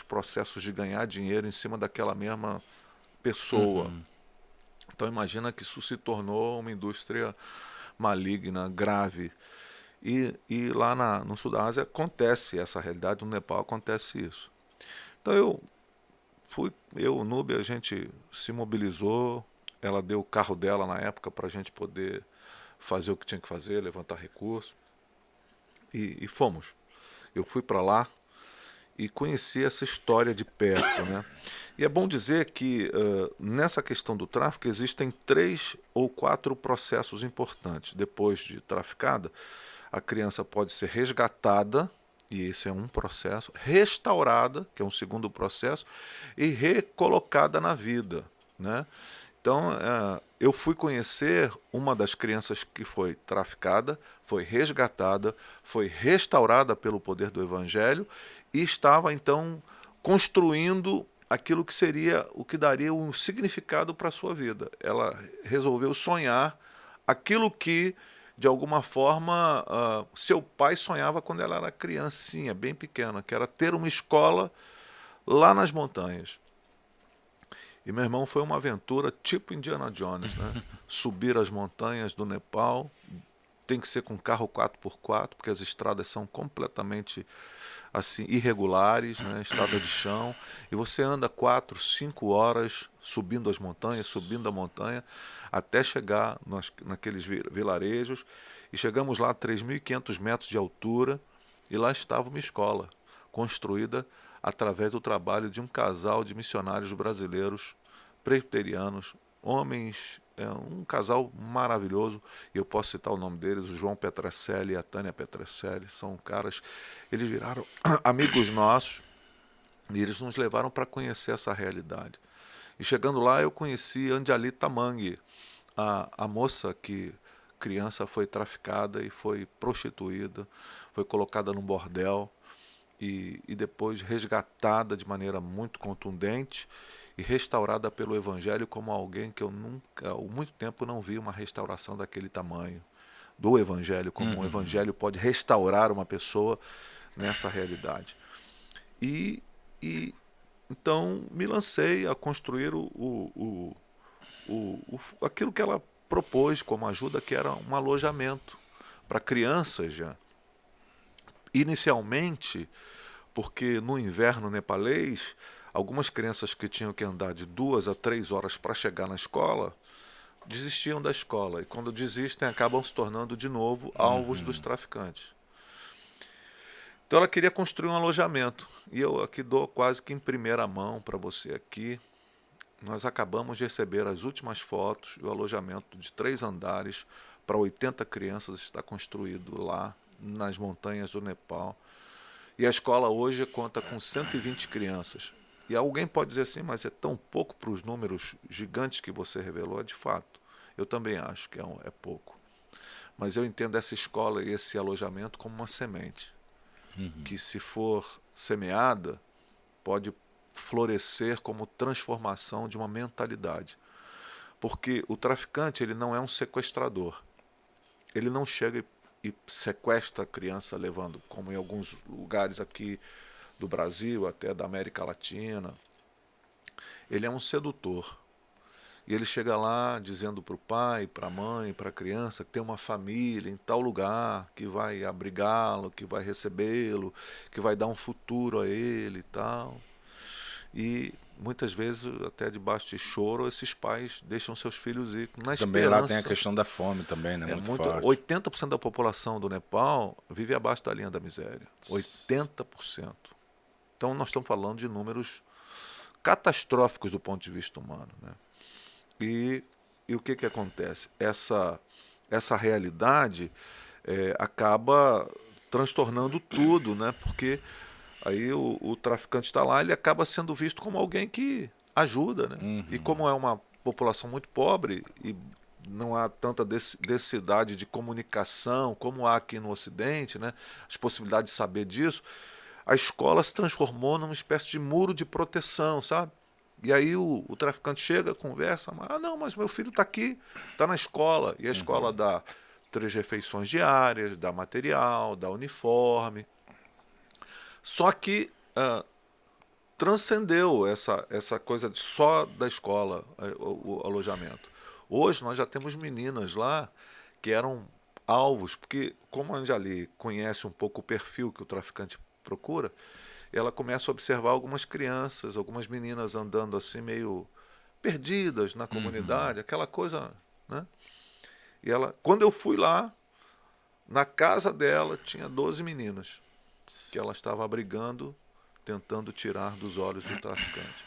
processos de ganhar dinheiro em cima daquela mesma pessoa. Então, imagina que isso se tornou uma indústria maligna, grave. E lá no sul da Ásia acontece essa realidade, no Nepal acontece isso. Então, o Núbia, a gente se mobilizou, ela deu o carro dela na época para a gente poder fazer o que tinha que fazer, levantar recursos. E fomos. Eu fui para lá e conheci essa história de perto, né? E é bom dizer que nessa questão do tráfico existem 3 ou 4 processos importantes. Depois de traficada, a criança pode ser resgatada, e esse é um processo, restaurada, que é um segundo processo, e recolocada na vida, né? Então, eu fui conhecer uma das crianças que foi traficada, foi resgatada, foi restaurada pelo poder do Evangelho e estava, então, construindo aquilo que seria o que daria um significado para a sua vida. Ela resolveu sonhar aquilo que, de alguma forma, seu pai sonhava quando ela era criancinha, bem pequena, que era ter uma escola lá nas montanhas. E meu irmão, foi uma aventura tipo Indiana Jones, né? Subir as montanhas do Nepal, tem que ser com carro 4x4, porque as estradas são completamente assim irregulares, né? Estrada de chão, e você anda 4, 5 horas subindo as montanhas, subindo a montanha, até chegar naqueles vilarejos, e chegamos lá a 3.500 metros de altura, e lá estava uma escola, construída através do trabalho de um casal de missionários brasileiros, presbiterianos, homens, um casal maravilhoso, e eu posso citar o nome deles, o João Petrecelli e a Tânia Petrecelli, são caras, eles viraram amigos nossos, e eles nos levaram para conhecer essa realidade. E chegando lá eu conheci Anjali Tamangi, a moça que criança foi traficada e foi prostituída, foi colocada num bordel, e depois resgatada de maneira muito contundente e restaurada pelo Evangelho como alguém que eu nunca, há muito tempo não vi uma restauração daquele tamanho. Do Evangelho, como o Evangelho pode restaurar uma pessoa nessa realidade. E, e então me lancei a construir aquilo que ela propôs como ajuda, que era um alojamento para crianças já. Inicialmente, porque no inverno nepalês, algumas crianças que tinham que andar de 2 a 3 horas para chegar na escola, desistiam da escola. E quando desistem, acabam se tornando de novo alvos dos traficantes. Então ela queria construir um alojamento. E eu aqui dou quase que em primeira mão para você aqui. Nós acabamos de receber as últimas fotos. O alojamento de 3 andares para 80 crianças está construído lá nas montanhas do Nepal. E a escola hoje conta com 120 crianças. E alguém pode dizer assim, mas é tão pouco para os números gigantes que você revelou. É de fato. Eu também acho que é pouco. Mas eu entendo essa escola e esse alojamento como uma semente. Que se for semeada, pode florescer como transformação de uma mentalidade. Porque o traficante, ele não é um sequestrador. Ele não chega e sequestra a criança levando, como em alguns lugares aqui do Brasil, até da América Latina. Ele é um sedutor. E ele chega lá dizendo para o pai, para a mãe, para a criança que tem uma família em tal lugar, que vai abrigá-lo, que vai recebê-lo, que vai dar um futuro a ele e tal. E muitas vezes, até debaixo de choro, esses pais deixam seus filhos ir na Também lá tem a esperança. questão da fome também, né? Muito forte. 80% da população do Nepal vive abaixo da linha da miséria. 80%. Então nós estamos falando de números catastróficos do ponto de vista humano, né? E o que acontece? Essa realidade acaba transtornando tudo, né? Porque aí o traficante está lá, ele acaba sendo visto como alguém que ajuda, né? E como é uma população muito pobre e não há tanta densidade de comunicação como há aqui no Ocidente, né? As possibilidades de saber disso, a escola se transformou numa espécie de muro de proteção, sabe? E aí o traficante chega, conversa, não, mas meu filho está aqui, está na escola. E a escola dá 3 refeições diárias, dá material, dá uniforme. Só que transcendeu essa coisa só da escola, o alojamento. Hoje nós já temos meninas lá que eram alvos, porque como a Anjali conhece um pouco o perfil que o traficante procura, ela começa a observar algumas crianças, algumas meninas andando assim meio perdidas na comunidade, aquela coisa, né? E ela, quando eu fui lá, na casa dela tinha 12 meninas que ela estava abrigando, tentando tirar dos olhos do traficante.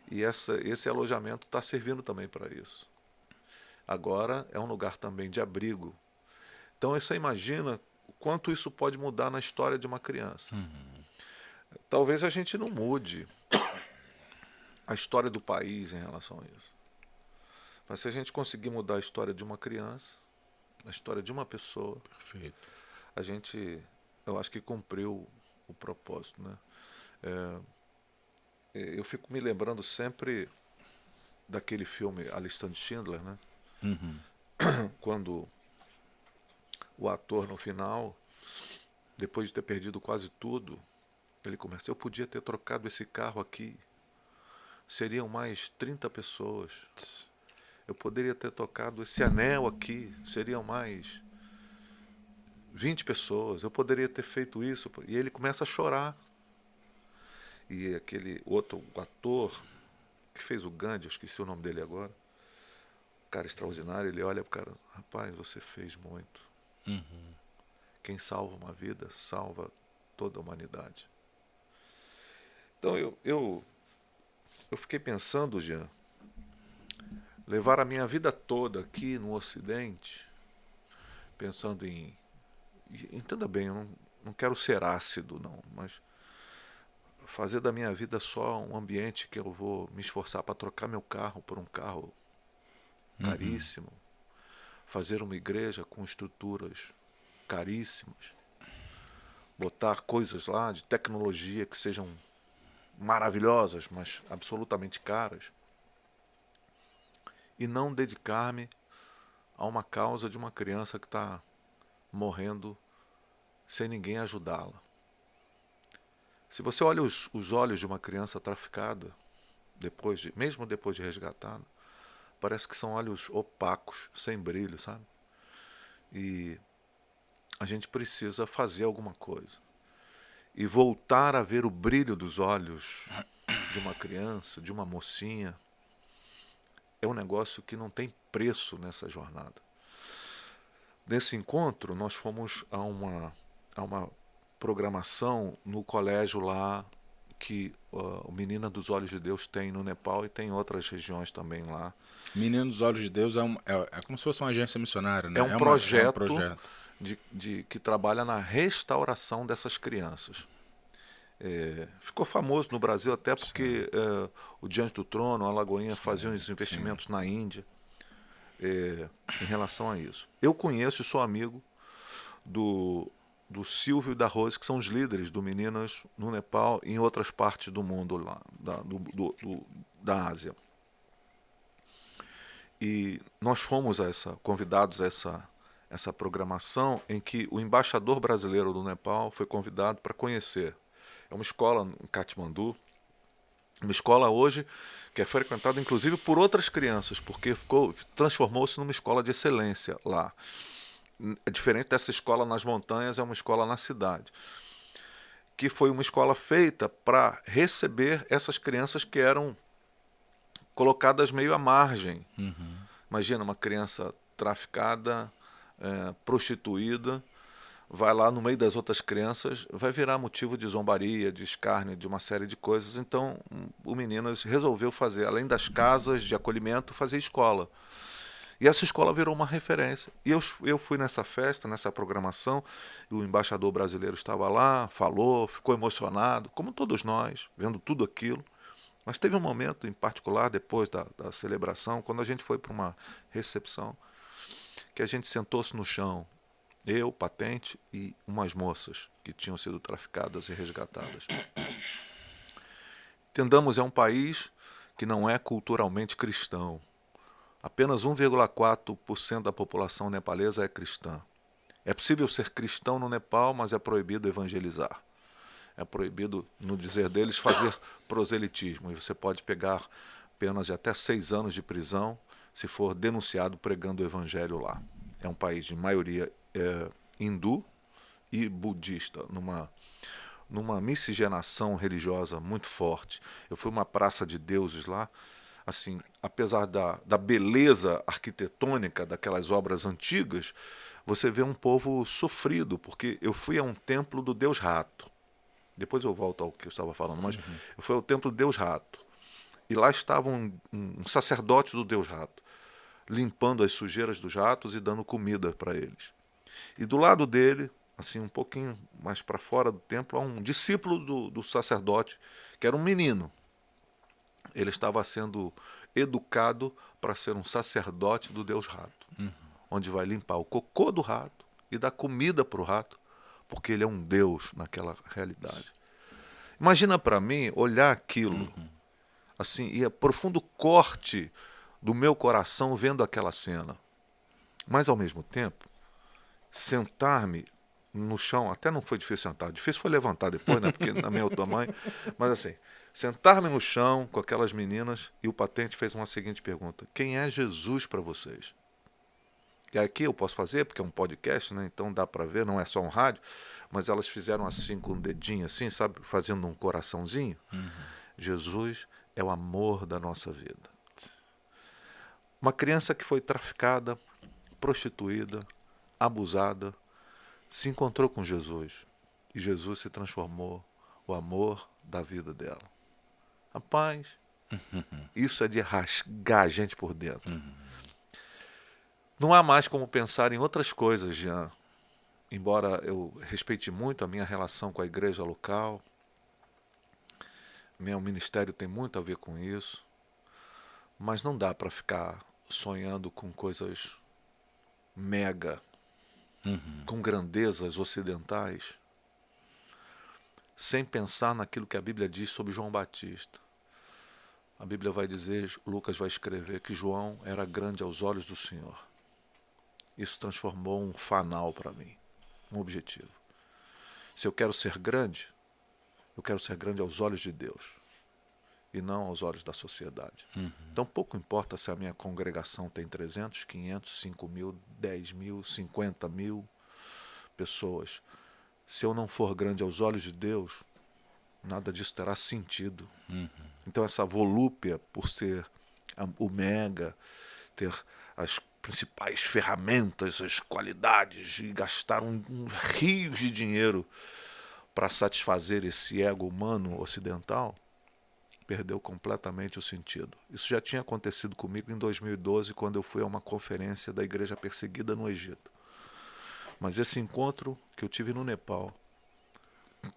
E esse alojamento está servindo também para isso. Agora é um lugar também de abrigo. Então você imagina o quanto isso pode mudar na história de uma criança. Talvez a gente não mude a história do país em relação a isso. Mas se a gente conseguir mudar a história de uma criança, a história de uma pessoa, Perfeito. a gente, eu acho que cumpriu o propósito, né? Eu fico me lembrando sempre daquele filme A Lista de Schindler, né? Quando o ator no final, depois de ter perdido quase tudo, ele começa, eu podia ter trocado esse carro aqui, seriam mais 30 pessoas. Eu poderia ter tocado esse anel aqui, seriam mais 20 pessoas. Eu poderia ter feito isso. E ele começa a chorar. E aquele outro ator que fez o Gandhi, eu esqueci o nome dele agora, cara extraordinário, ele olha para o cara, rapaz, você fez muito. Quem salva uma vida, salva toda a humanidade. Então eu fiquei pensando, Jean, levar a minha vida toda aqui no Ocidente, pensando em... Entenda bem, eu não quero ser ácido, não, mas fazer da minha vida só um ambiente que eu vou me esforçar para trocar meu carro por um carro caríssimo, fazer uma igreja com estruturas caríssimas, botar coisas lá de tecnologia que sejam maravilhosas, mas absolutamente caras, e não dedicar-me a uma causa de uma criança que está morrendo sem ninguém ajudá-la. Se você olha os olhos de uma criança traficada, mesmo depois de resgatada, parece que são olhos opacos, sem brilho, sabe? E a gente precisa fazer alguma coisa. E voltar a ver o brilho dos olhos de uma criança, de uma mocinha, é um negócio que não tem preço nessa jornada. Nesse encontro, nós fomos a uma programação no colégio lá que o Menina dos Olhos de Deus tem no Nepal e tem em outras regiões também lá. Menino dos Olhos de Deus é como se fosse uma agência missionária, né? É um É projeto, um projeto. que trabalha na restauração dessas crianças. Ficou famoso no Brasil até porque o Diante do Trono, a Lagoinha faziam os investimentos na Índia em relação a isso. Eu conheço e sou amigo do Silvio e da Rose, que são os líderes do Meninas no Nepal e em outras partes do mundo lá, da Ásia. E nós fomos convidados a essa programação em que o embaixador brasileiro do Nepal foi convidado para conhecer. É uma escola em Katmandu, uma escola hoje que é frequentada inclusive por outras crianças, porque transformou-se numa escola de excelência lá. É diferente dessa escola nas montanhas, é uma escola na cidade, que foi uma escola feita para receber essas crianças que eram colocadas meio à margem. Imagina uma criança traficada, prostituída, vai lá no meio das outras crianças, vai virar motivo de zombaria, de escárnio, de uma série de coisas. Então o Meninas resolveu fazer, além das casas de acolhimento, fazer escola. E essa escola virou uma referência. E eu fui nessa festa, nessa programação, e o embaixador brasileiro estava lá, falou, ficou emocionado, como todos nós, vendo tudo aquilo. Mas teve um momento em particular, depois da celebração, quando a gente foi para uma recepção, que a gente sentou-se no chão, eu, Patente e umas moças que tinham sido traficadas e resgatadas. Entendamos, é um país que não é culturalmente cristão. Apenas 1,4% da população nepalesa é cristã. É possível ser cristão no Nepal, mas é proibido evangelizar. É proibido, no dizer deles, fazer proselitismo. E você pode pegar penas de até 6 anos de prisão se for denunciado pregando o evangelho lá. É um país de maioria hindu e budista, numa miscigenação religiosa muito forte. Eu fui a uma praça de deuses lá, assim, apesar da beleza arquitetônica daquelas obras antigas, você vê um povo sofrido, porque eu fui a um templo do Deus Rato. Depois eu volto ao que eu estava falando, mas eu fui ao templo do Deus Rato. E lá estava um sacerdote do Deus Rato, limpando as sujeiras dos ratos e dando comida para eles. E do lado dele, assim, um pouquinho mais para fora do templo, há um discípulo do sacerdote, que era um menino. Ele estava sendo educado para ser um sacerdote do Deus Rato, onde vai limpar o cocô do rato e dar comida para o rato, porque ele é um Deus naquela realidade. Imagina para mim olhar aquilo, assim, e é profundo corte do meu coração vendo aquela cena. Mas, ao mesmo tempo, sentar-me no chão, até não foi difícil sentar, difícil foi levantar depois, né, porque na meu tamanho, mas assim, sentar-me no chão com aquelas meninas, e o Patente fez uma seguinte pergunta: quem é Jesus para vocês? E aqui eu posso fazer, porque é um podcast, né, então dá para ver, não é só um rádio, mas elas fizeram assim com o dedinho, assim, sabe, fazendo um coraçãozinho. Jesus é o amor da nossa vida. Uma criança que foi traficada, prostituída, abusada, se encontrou com Jesus. E Jesus se transformou o amor da vida dela. Rapaz, isso é de rasgar a gente por dentro. Não há mais como pensar em outras coisas, Jean. Embora eu respeite muito a minha relação com a igreja local, meu ministério tem muito a ver com isso, mas não dá para ficar sonhando com coisas mega, com grandezas ocidentais, sem pensar naquilo que a Bíblia diz sobre João Batista. A Bíblia vai dizer, Lucas vai escrever, que João era grande aos olhos do Senhor. Isso transformou um fanal para mim, um objetivo. Se eu quero ser grande, eu quero ser grande aos olhos de Deus e não aos olhos da sociedade. Então pouco importa se a minha congregação tem 300, 500, 5 mil, 10 mil, 50 mil pessoas. Se eu não for grande aos olhos de Deus, nada disso terá sentido. Então essa volúpia, por ser o mega, ter as principais ferramentas, as qualidades, e gastar rios de dinheiro para satisfazer esse ego humano ocidental, perdeu completamente o sentido. Isso já tinha acontecido comigo em 2012, quando eu fui a uma conferência da Igreja Perseguida no Egito. Mas esse encontro que eu tive no Nepal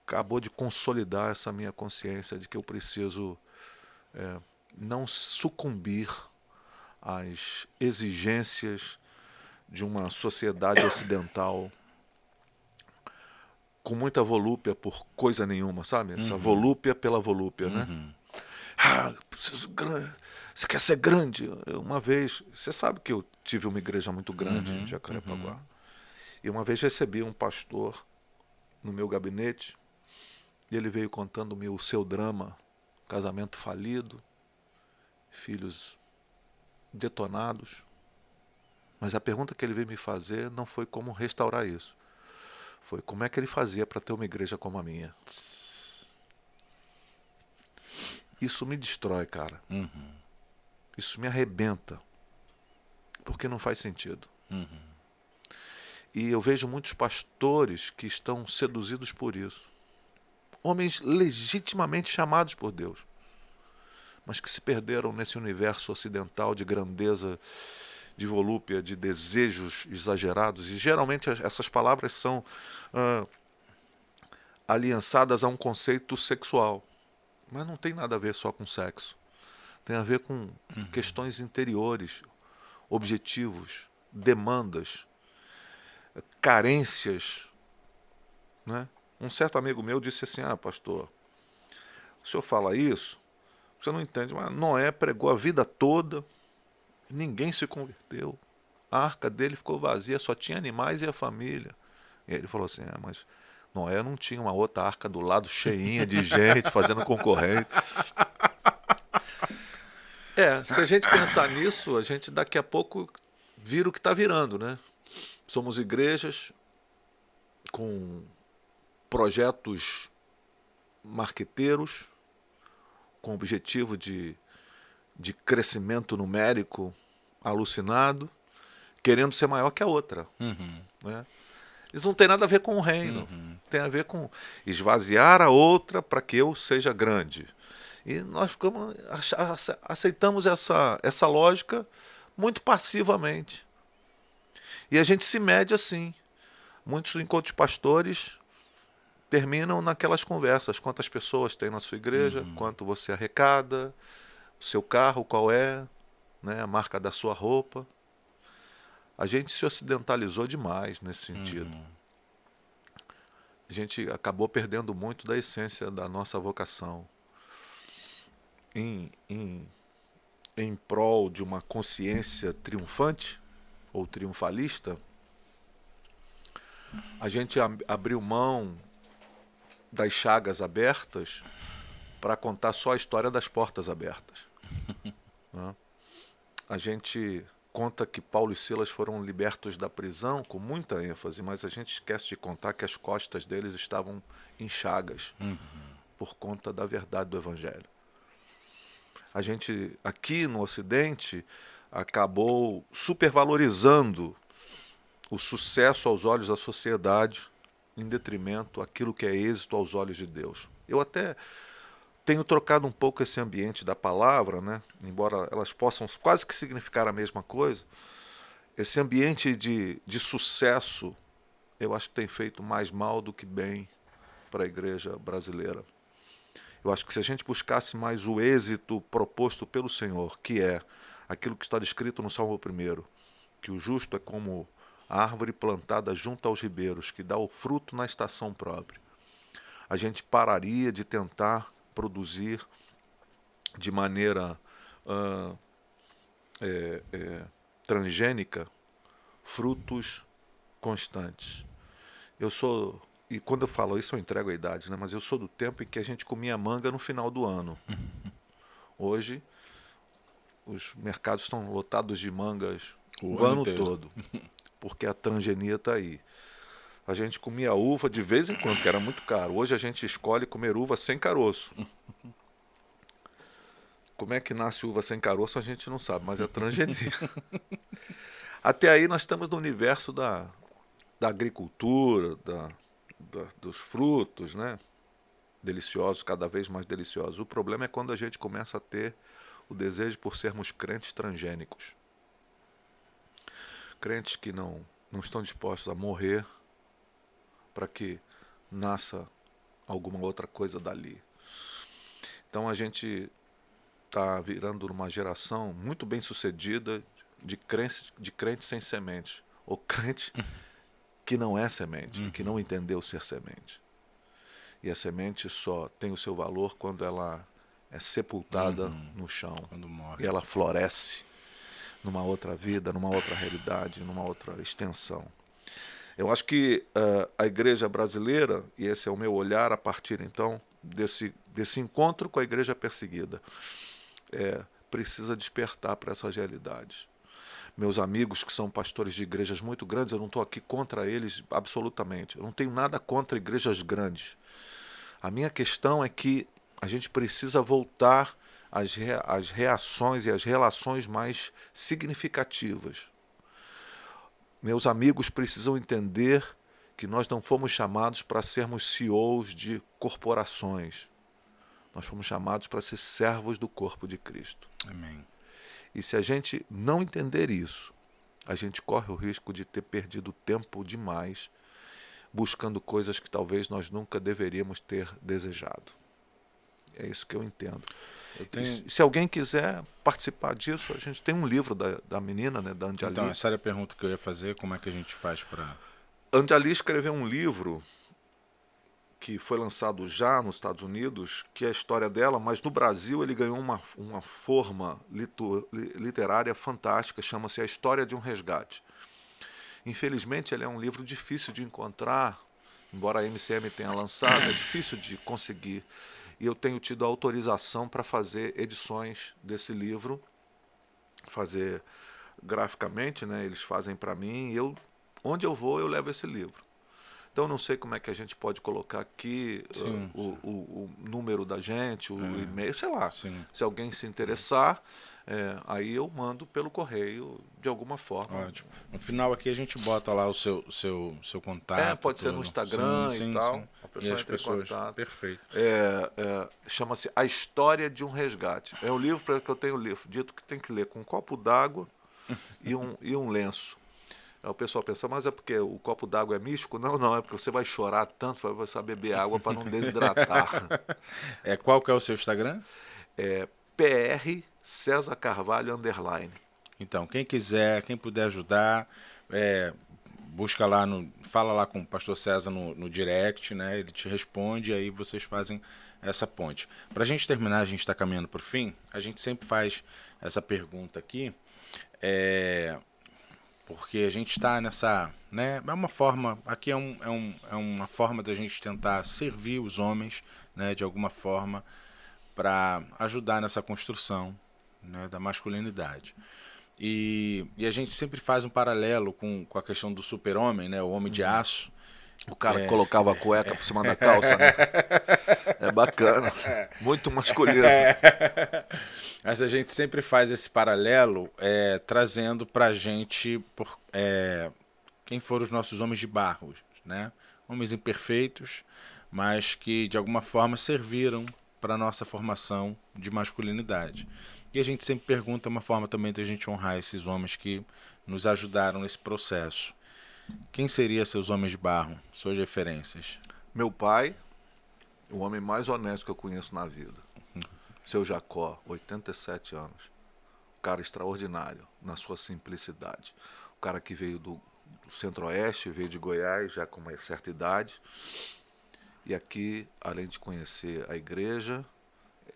acabou de consolidar essa minha consciência de que eu preciso não sucumbir às exigências de uma sociedade ocidental com muita volúpia por coisa nenhuma, sabe? Essa volúpia pela volúpia, né? Você quer ser grande? Uma vez, você sabe que eu tive uma igreja muito grande em Jacarepaguá. E uma vez recebi um pastor no meu gabinete e ele veio contando-me o seu drama, casamento falido, filhos detonados. Mas a pergunta que ele veio me fazer não foi como restaurar isso. Foi como é que ele fazia para ter uma igreja como a minha. Isso me destrói, cara. Isso me arrebenta. Porque não faz sentido. E eu vejo muitos pastores que estão seduzidos por isso. Homens legitimamente chamados por Deus, mas que se perderam nesse universo ocidental de grandeza, de volúpia, de desejos exagerados. E geralmente essas palavras são aliançadas a um conceito sexual. Mas não tem nada a ver só com sexo. Tem a ver com questões interiores, objetivos, demandas, carências, né? Um certo amigo meu disse assim: pastor, o senhor fala isso, você não entende, mas Noé pregou a vida toda, ninguém se converteu, a arca dele ficou vazia, só tinha animais e a família. E aí ele falou assim: mas Noé não tinha uma outra arca do lado cheinha de gente fazendo concorrente. Se a gente pensar nisso, a gente daqui a pouco vira o que está virando, né? Somos igrejas com projetos marqueteiros, com objetivo de crescimento numérico alucinado, querendo ser maior que a outra. Né? Isso não tem nada a ver com o reino. Tem a ver com esvaziar a outra para que eu seja grande. E nós aceitamos essa lógica muito passivamente. E a gente se mede assim. Muitos encontros de pastores terminam naquelas conversas. Quantas pessoas tem na sua igreja, quanto você arrecada, o seu carro qual é, né, a marca da sua roupa. A gente se ocidentalizou demais nesse sentido. A gente acabou perdendo muito da essência da nossa vocação. Em prol de uma consciência triunfante ou triunfalista, a gente abriu mão das chagas abertas para contar só a história das portas abertas. Né? A gente conta que Paulo e Silas foram libertos da prisão com muita ênfase, mas a gente esquece de contar que as costas deles estavam em chagas por conta da verdade do Evangelho. A gente, aqui no Ocidente, acabou supervalorizando o sucesso aos olhos da sociedade em detrimento daquilo que é êxito aos olhos de Deus. Eu até tenho trocado um pouco esse ambiente da palavra, né? Embora elas possam quase que significar a mesma coisa. Esse ambiente de sucesso, eu acho que tem feito mais mal do que bem para a igreja brasileira. Eu acho que se a gente buscasse mais o êxito proposto pelo Senhor, que é aquilo que está descrito no Salmo 1, que o justo é como a árvore plantada junto aos ribeiros, que dá o fruto na estação própria. a gente pararia de tentar produzir de maneira transgênica frutos constantes. E quando eu falo isso, eu entrego a idade, né? Mas eu sou do tempo em que a gente comia manga no final do ano. Hoje, os mercados estão lotados de mangas o ano todo, porque a transgenia está aí. A gente comia uva de vez em quando, que era muito caro. Hoje a gente escolhe comer uva sem caroço. Como é que nasce uva sem caroço a gente não sabe, mas é transgenia. Até aí nós estamos no universo da agricultura, dos frutos, né? Deliciosos, cada vez mais deliciosos. O problema é quando a gente começa a ter o desejo por sermos crentes transgênicos. Crentes que não estão dispostos a morrer para que nasça alguma outra coisa dali. Então a gente está virando uma geração muito bem sucedida de crente sem semente, ou crente que não é semente, que não entendeu ser semente. E a semente só tem o seu valor quando ela é sepultada no chão, quando morre. E ela floresce numa outra vida, numa outra realidade, numa outra extensão. Eu acho que a igreja brasileira, e esse é o meu olhar a partir então desse encontro com a igreja perseguida, precisa despertar para essas realidades. Meus amigos que são pastores de igrejas muito grandes, eu não estou aqui contra eles absolutamente. Eu não tenho nada contra igrejas grandes. A minha questão é que a gente precisa voltar às reações e às relações mais significativas. Meus amigos precisam entender que nós não fomos chamados para sermos CEOs de corporações. Nós fomos chamados para ser servos do corpo de Cristo. Amém. E se a gente não entender isso, a gente corre o risco de ter perdido tempo demais buscando coisas que talvez nós nunca deveríamos ter desejado. É isso que eu entendo. Se alguém quiser participar disso, a gente tem um livro da menina, né, da Anjali. Então, essa era a pergunta que eu ia fazer, como é que a gente faz para... Anjali escreveu um livro que foi lançado já nos Estados Unidos, que é a história dela, mas no Brasil ele ganhou uma forma literária fantástica, chama-se A História de um Resgate. Infelizmente ele é um livro difícil de encontrar, embora a MCM tenha lançado, é difícil de conseguir. E eu tenho tido autorização para fazer edições desse livro, fazer graficamente, né? Eles fazem para mim, e onde eu vou eu levo esse livro. Então, não sei como é que a gente pode colocar aqui o número da gente, o e-mail, sei lá. Sim. Se alguém se interessar, aí eu mando pelo correio de alguma forma. Ótimo. No final aqui a gente bota lá o seu contato. Pode ser no Instagram e tal. Sim. E as pessoas. Perfeito. Chama-se A História de um Resgate. É um livro que eu tenho dito que tem que ler com um copo d'água e um lenço. Aí o pessoal pensa, mas é porque o copo d'água é místico? Não, é porque você vai chorar tanto, vai precisar beber água para não desidratar. Qual que é o seu Instagram? PR César Carvalho _. Então, quem quiser, quem puder ajudar, busca lá, fala lá com o pastor César no direct, né? Ele te responde e aí vocês fazem essa ponte. Para a gente terminar, a gente está caminhando para o fim, a gente sempre faz essa pergunta aqui, porque a gente está nessa, né? É uma forma, aqui é uma forma da gente tentar servir os homens, né? De alguma forma, para ajudar nessa construção, né? Da masculinidade. E a gente sempre faz um paralelo com a questão do super-homem, né? O homem de aço. O cara que colocava a cueca por cima da calça, né? É bacana. Muito masculino. Mas a gente sempre faz esse paralelo trazendo pra gente quem foram os nossos homens de barro, né? Homens imperfeitos, mas que de alguma forma serviram para a nossa formação de masculinidade. E a gente sempre pergunta uma forma também de a gente honrar esses homens que nos ajudaram nesse processo. Quem seriam seus homens de barro, suas referências? Meu pai, o homem mais honesto que eu conheço na vida. Seu Jacó, 87 anos. Um cara extraordinário na sua simplicidade. O cara que veio do Centro-Oeste, veio de Goiás, já com uma certa idade. E aqui, além de conhecer a igreja,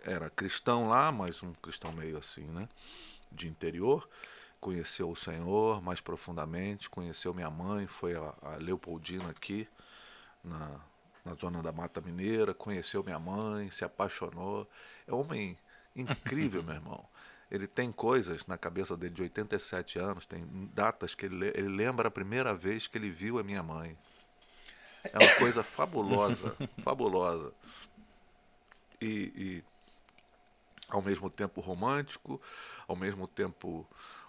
era cristão lá, mas um cristão meio assim, né? De interior. Conheceu o Senhor mais profundamente, conheceu minha mãe, foi a Leopoldina aqui, na zona da Mata Mineira, conheceu minha mãe, se apaixonou. É um homem incrível, meu irmão. Ele tem coisas na cabeça dele de 87 anos, tem datas que ele lembra a primeira vez que ele viu a minha mãe. É uma coisa fabulosa, fabulosa. E ao mesmo tempo romântico, ao mesmo tempo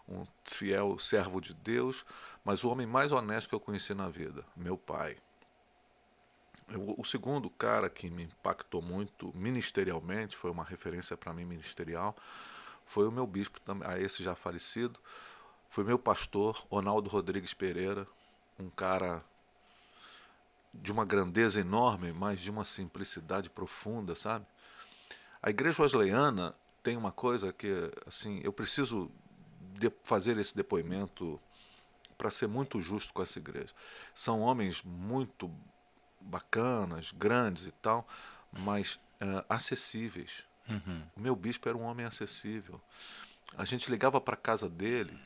um fiel servo de Deus, mas o homem mais honesto que eu conheci na vida, meu pai. O segundo cara que me impactou muito ministerialmente, foi uma referência para mim ministerial, foi o meu bispo, a esse já falecido, foi meu pastor, Ronaldo Rodrigues Pereira, um cara de uma grandeza enorme, mas de uma simplicidade profunda, sabe? A igreja wesleyana tem uma coisa que, assim, eu preciso fazer esse depoimento para ser muito justo com essa igreja. São homens muito bacanas, grandes e tal, mas acessíveis. O meu bispo era um homem acessível. A gente ligava para a casa dele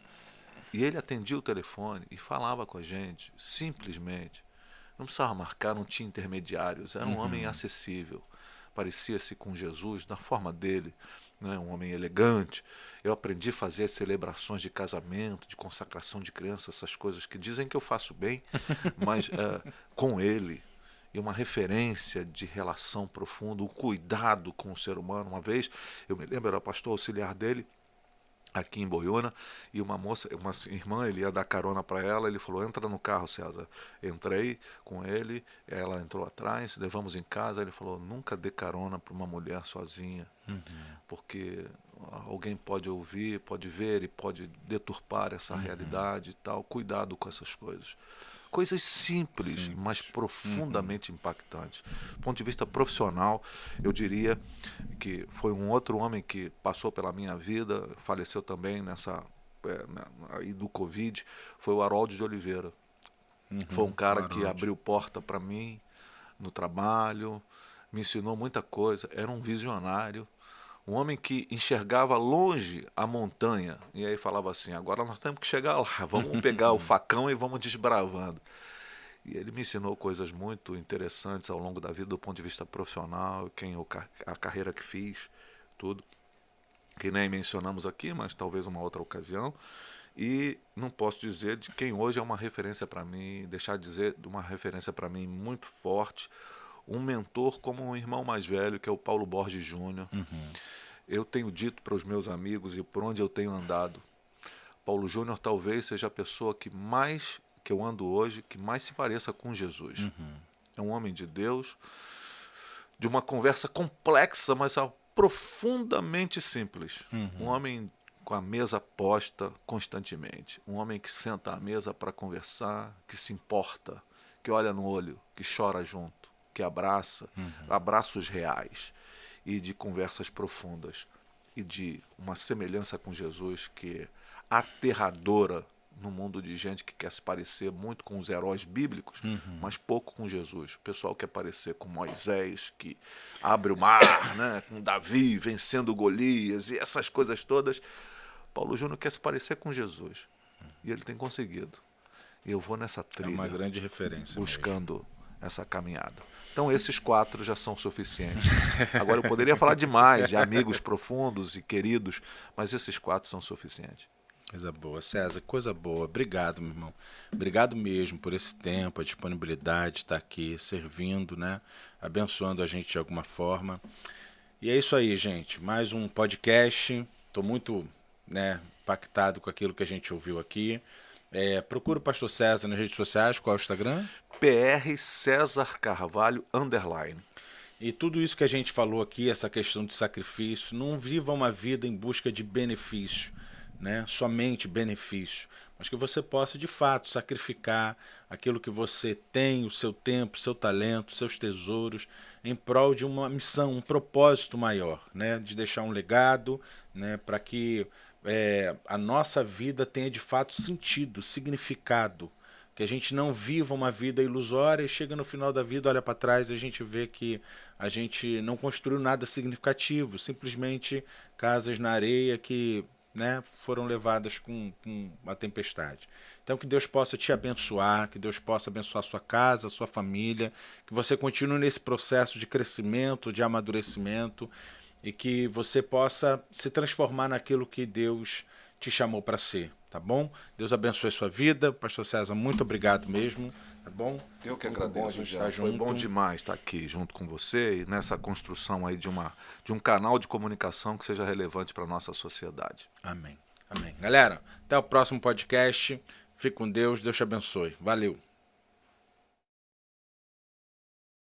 e ele atendia o telefone e falava com a gente, simplesmente. Não precisava marcar, não tinha intermediários. Era um homem acessível. Parecia-se com Jesus, na forma dele, né? Um homem elegante. Eu aprendi a fazer as celebrações de casamento, de consagração de criança, essas coisas que dizem que eu faço bem, mas com ele. E uma referência de relação profunda, o cuidado com o ser humano. Uma vez, eu me lembro, era pastor auxiliar dele, aqui em Boiúna, e uma moça, uma irmã, ele ia dar carona para ela, ele falou, entra no carro, César. Entrei com ele, ela entrou atrás, levamos em casa, ele falou, nunca dê carona para uma mulher sozinha, porque alguém pode ouvir, pode ver e pode deturpar essa realidade e tal, cuidado com essas coisas. Coisas simples, mas profundamente impactantes. Do ponto de vista profissional, eu diria que foi um outro homem que passou pela minha vida, faleceu também aí do Covid, foi o Harold de Oliveira. Foi um cara que abriu porta para mim no trabalho, me ensinou muita coisa, era um visionário, um homem que enxergava longe a montanha, e aí falava assim, agora nós temos que chegar lá, vamos pegar o facão e vamos desbravando. E ele me ensinou coisas muito interessantes ao longo da vida, do ponto de vista profissional, a carreira que fiz, tudo, que nem mencionamos aqui, mas talvez uma outra ocasião. E não posso dizer de quem hoje é uma referência para mim, deixar de dizer de uma referência para mim muito forte, um mentor como um irmão mais velho, que é o Paulo Borges Júnior. Eu tenho dito para os meus amigos e por onde eu tenho andado, Paulo Júnior talvez seja a pessoa que eu ando hoje, que mais se pareça com Jesus. É um homem de Deus, de uma conversa complexa, mas profundamente simples. Um homem com a mesa posta constantemente. Um homem que senta à mesa para conversar, que se importa, que olha no olho, que chora junto, que abraça, abraços reais e de conversas profundas e de uma semelhança com Jesus que é aterradora no mundo de gente que quer se parecer muito com os heróis bíblicos, mas pouco com Jesus. O pessoal quer parecer com Moisés, que abre o mar, né? Com Davi vencendo Golias e essas coisas todas. Paulo Júnior quer se parecer com Jesus. E ele tem conseguido. E eu vou nessa trilha. É uma grande referência. Buscando essa caminhada. Então esses 4 já são suficientes. Agora eu poderia falar demais, de amigos profundos e queridos, mas esses 4 são suficientes. Coisa boa. César, coisa boa. Obrigado, meu irmão. Obrigado mesmo por esse tempo, a disponibilidade de estar aqui servindo, né? Abençoando a gente de alguma forma. E é isso aí, gente. Mais um podcast. Estou muito, impactado com aquilo que a gente ouviu aqui. Procura o Pastor César nas redes sociais. Qual é o Instagram? PR César Carvalho _. E tudo isso que a gente falou aqui, essa questão de sacrifício, não viva uma vida em busca de benefício, né? Somente benefício, mas que você possa de fato sacrificar aquilo que você tem, o seu tempo, o seu talento, seus tesouros, em prol de uma missão, um propósito maior, né? De deixar um legado, né? Para que a nossa vida tenha de fato sentido, significado, que a gente não viva uma vida ilusória e chega no final da vida, olha para trás e a gente vê que a gente não construiu nada significativo, simplesmente casas na areia que, né, foram levadas com uma tempestade. Então que Deus possa te abençoar, que Deus possa abençoar a sua casa, a sua família, que você continue nesse processo de crescimento, de amadurecimento e que você possa se transformar naquilo que Deus te chamou para ser, tá bom? Deus abençoe a sua vida. Pastor César, muito obrigado mesmo, tá bom? Eu que Muito agradeço, bom a gente Jean. estar Foi junto. bom demais estar aqui junto com você e nessa construção aí de um canal de comunicação que seja relevante para a nossa sociedade. Amém. Amém. Galera, até o próximo podcast. Fique com Deus. Deus te abençoe. Valeu.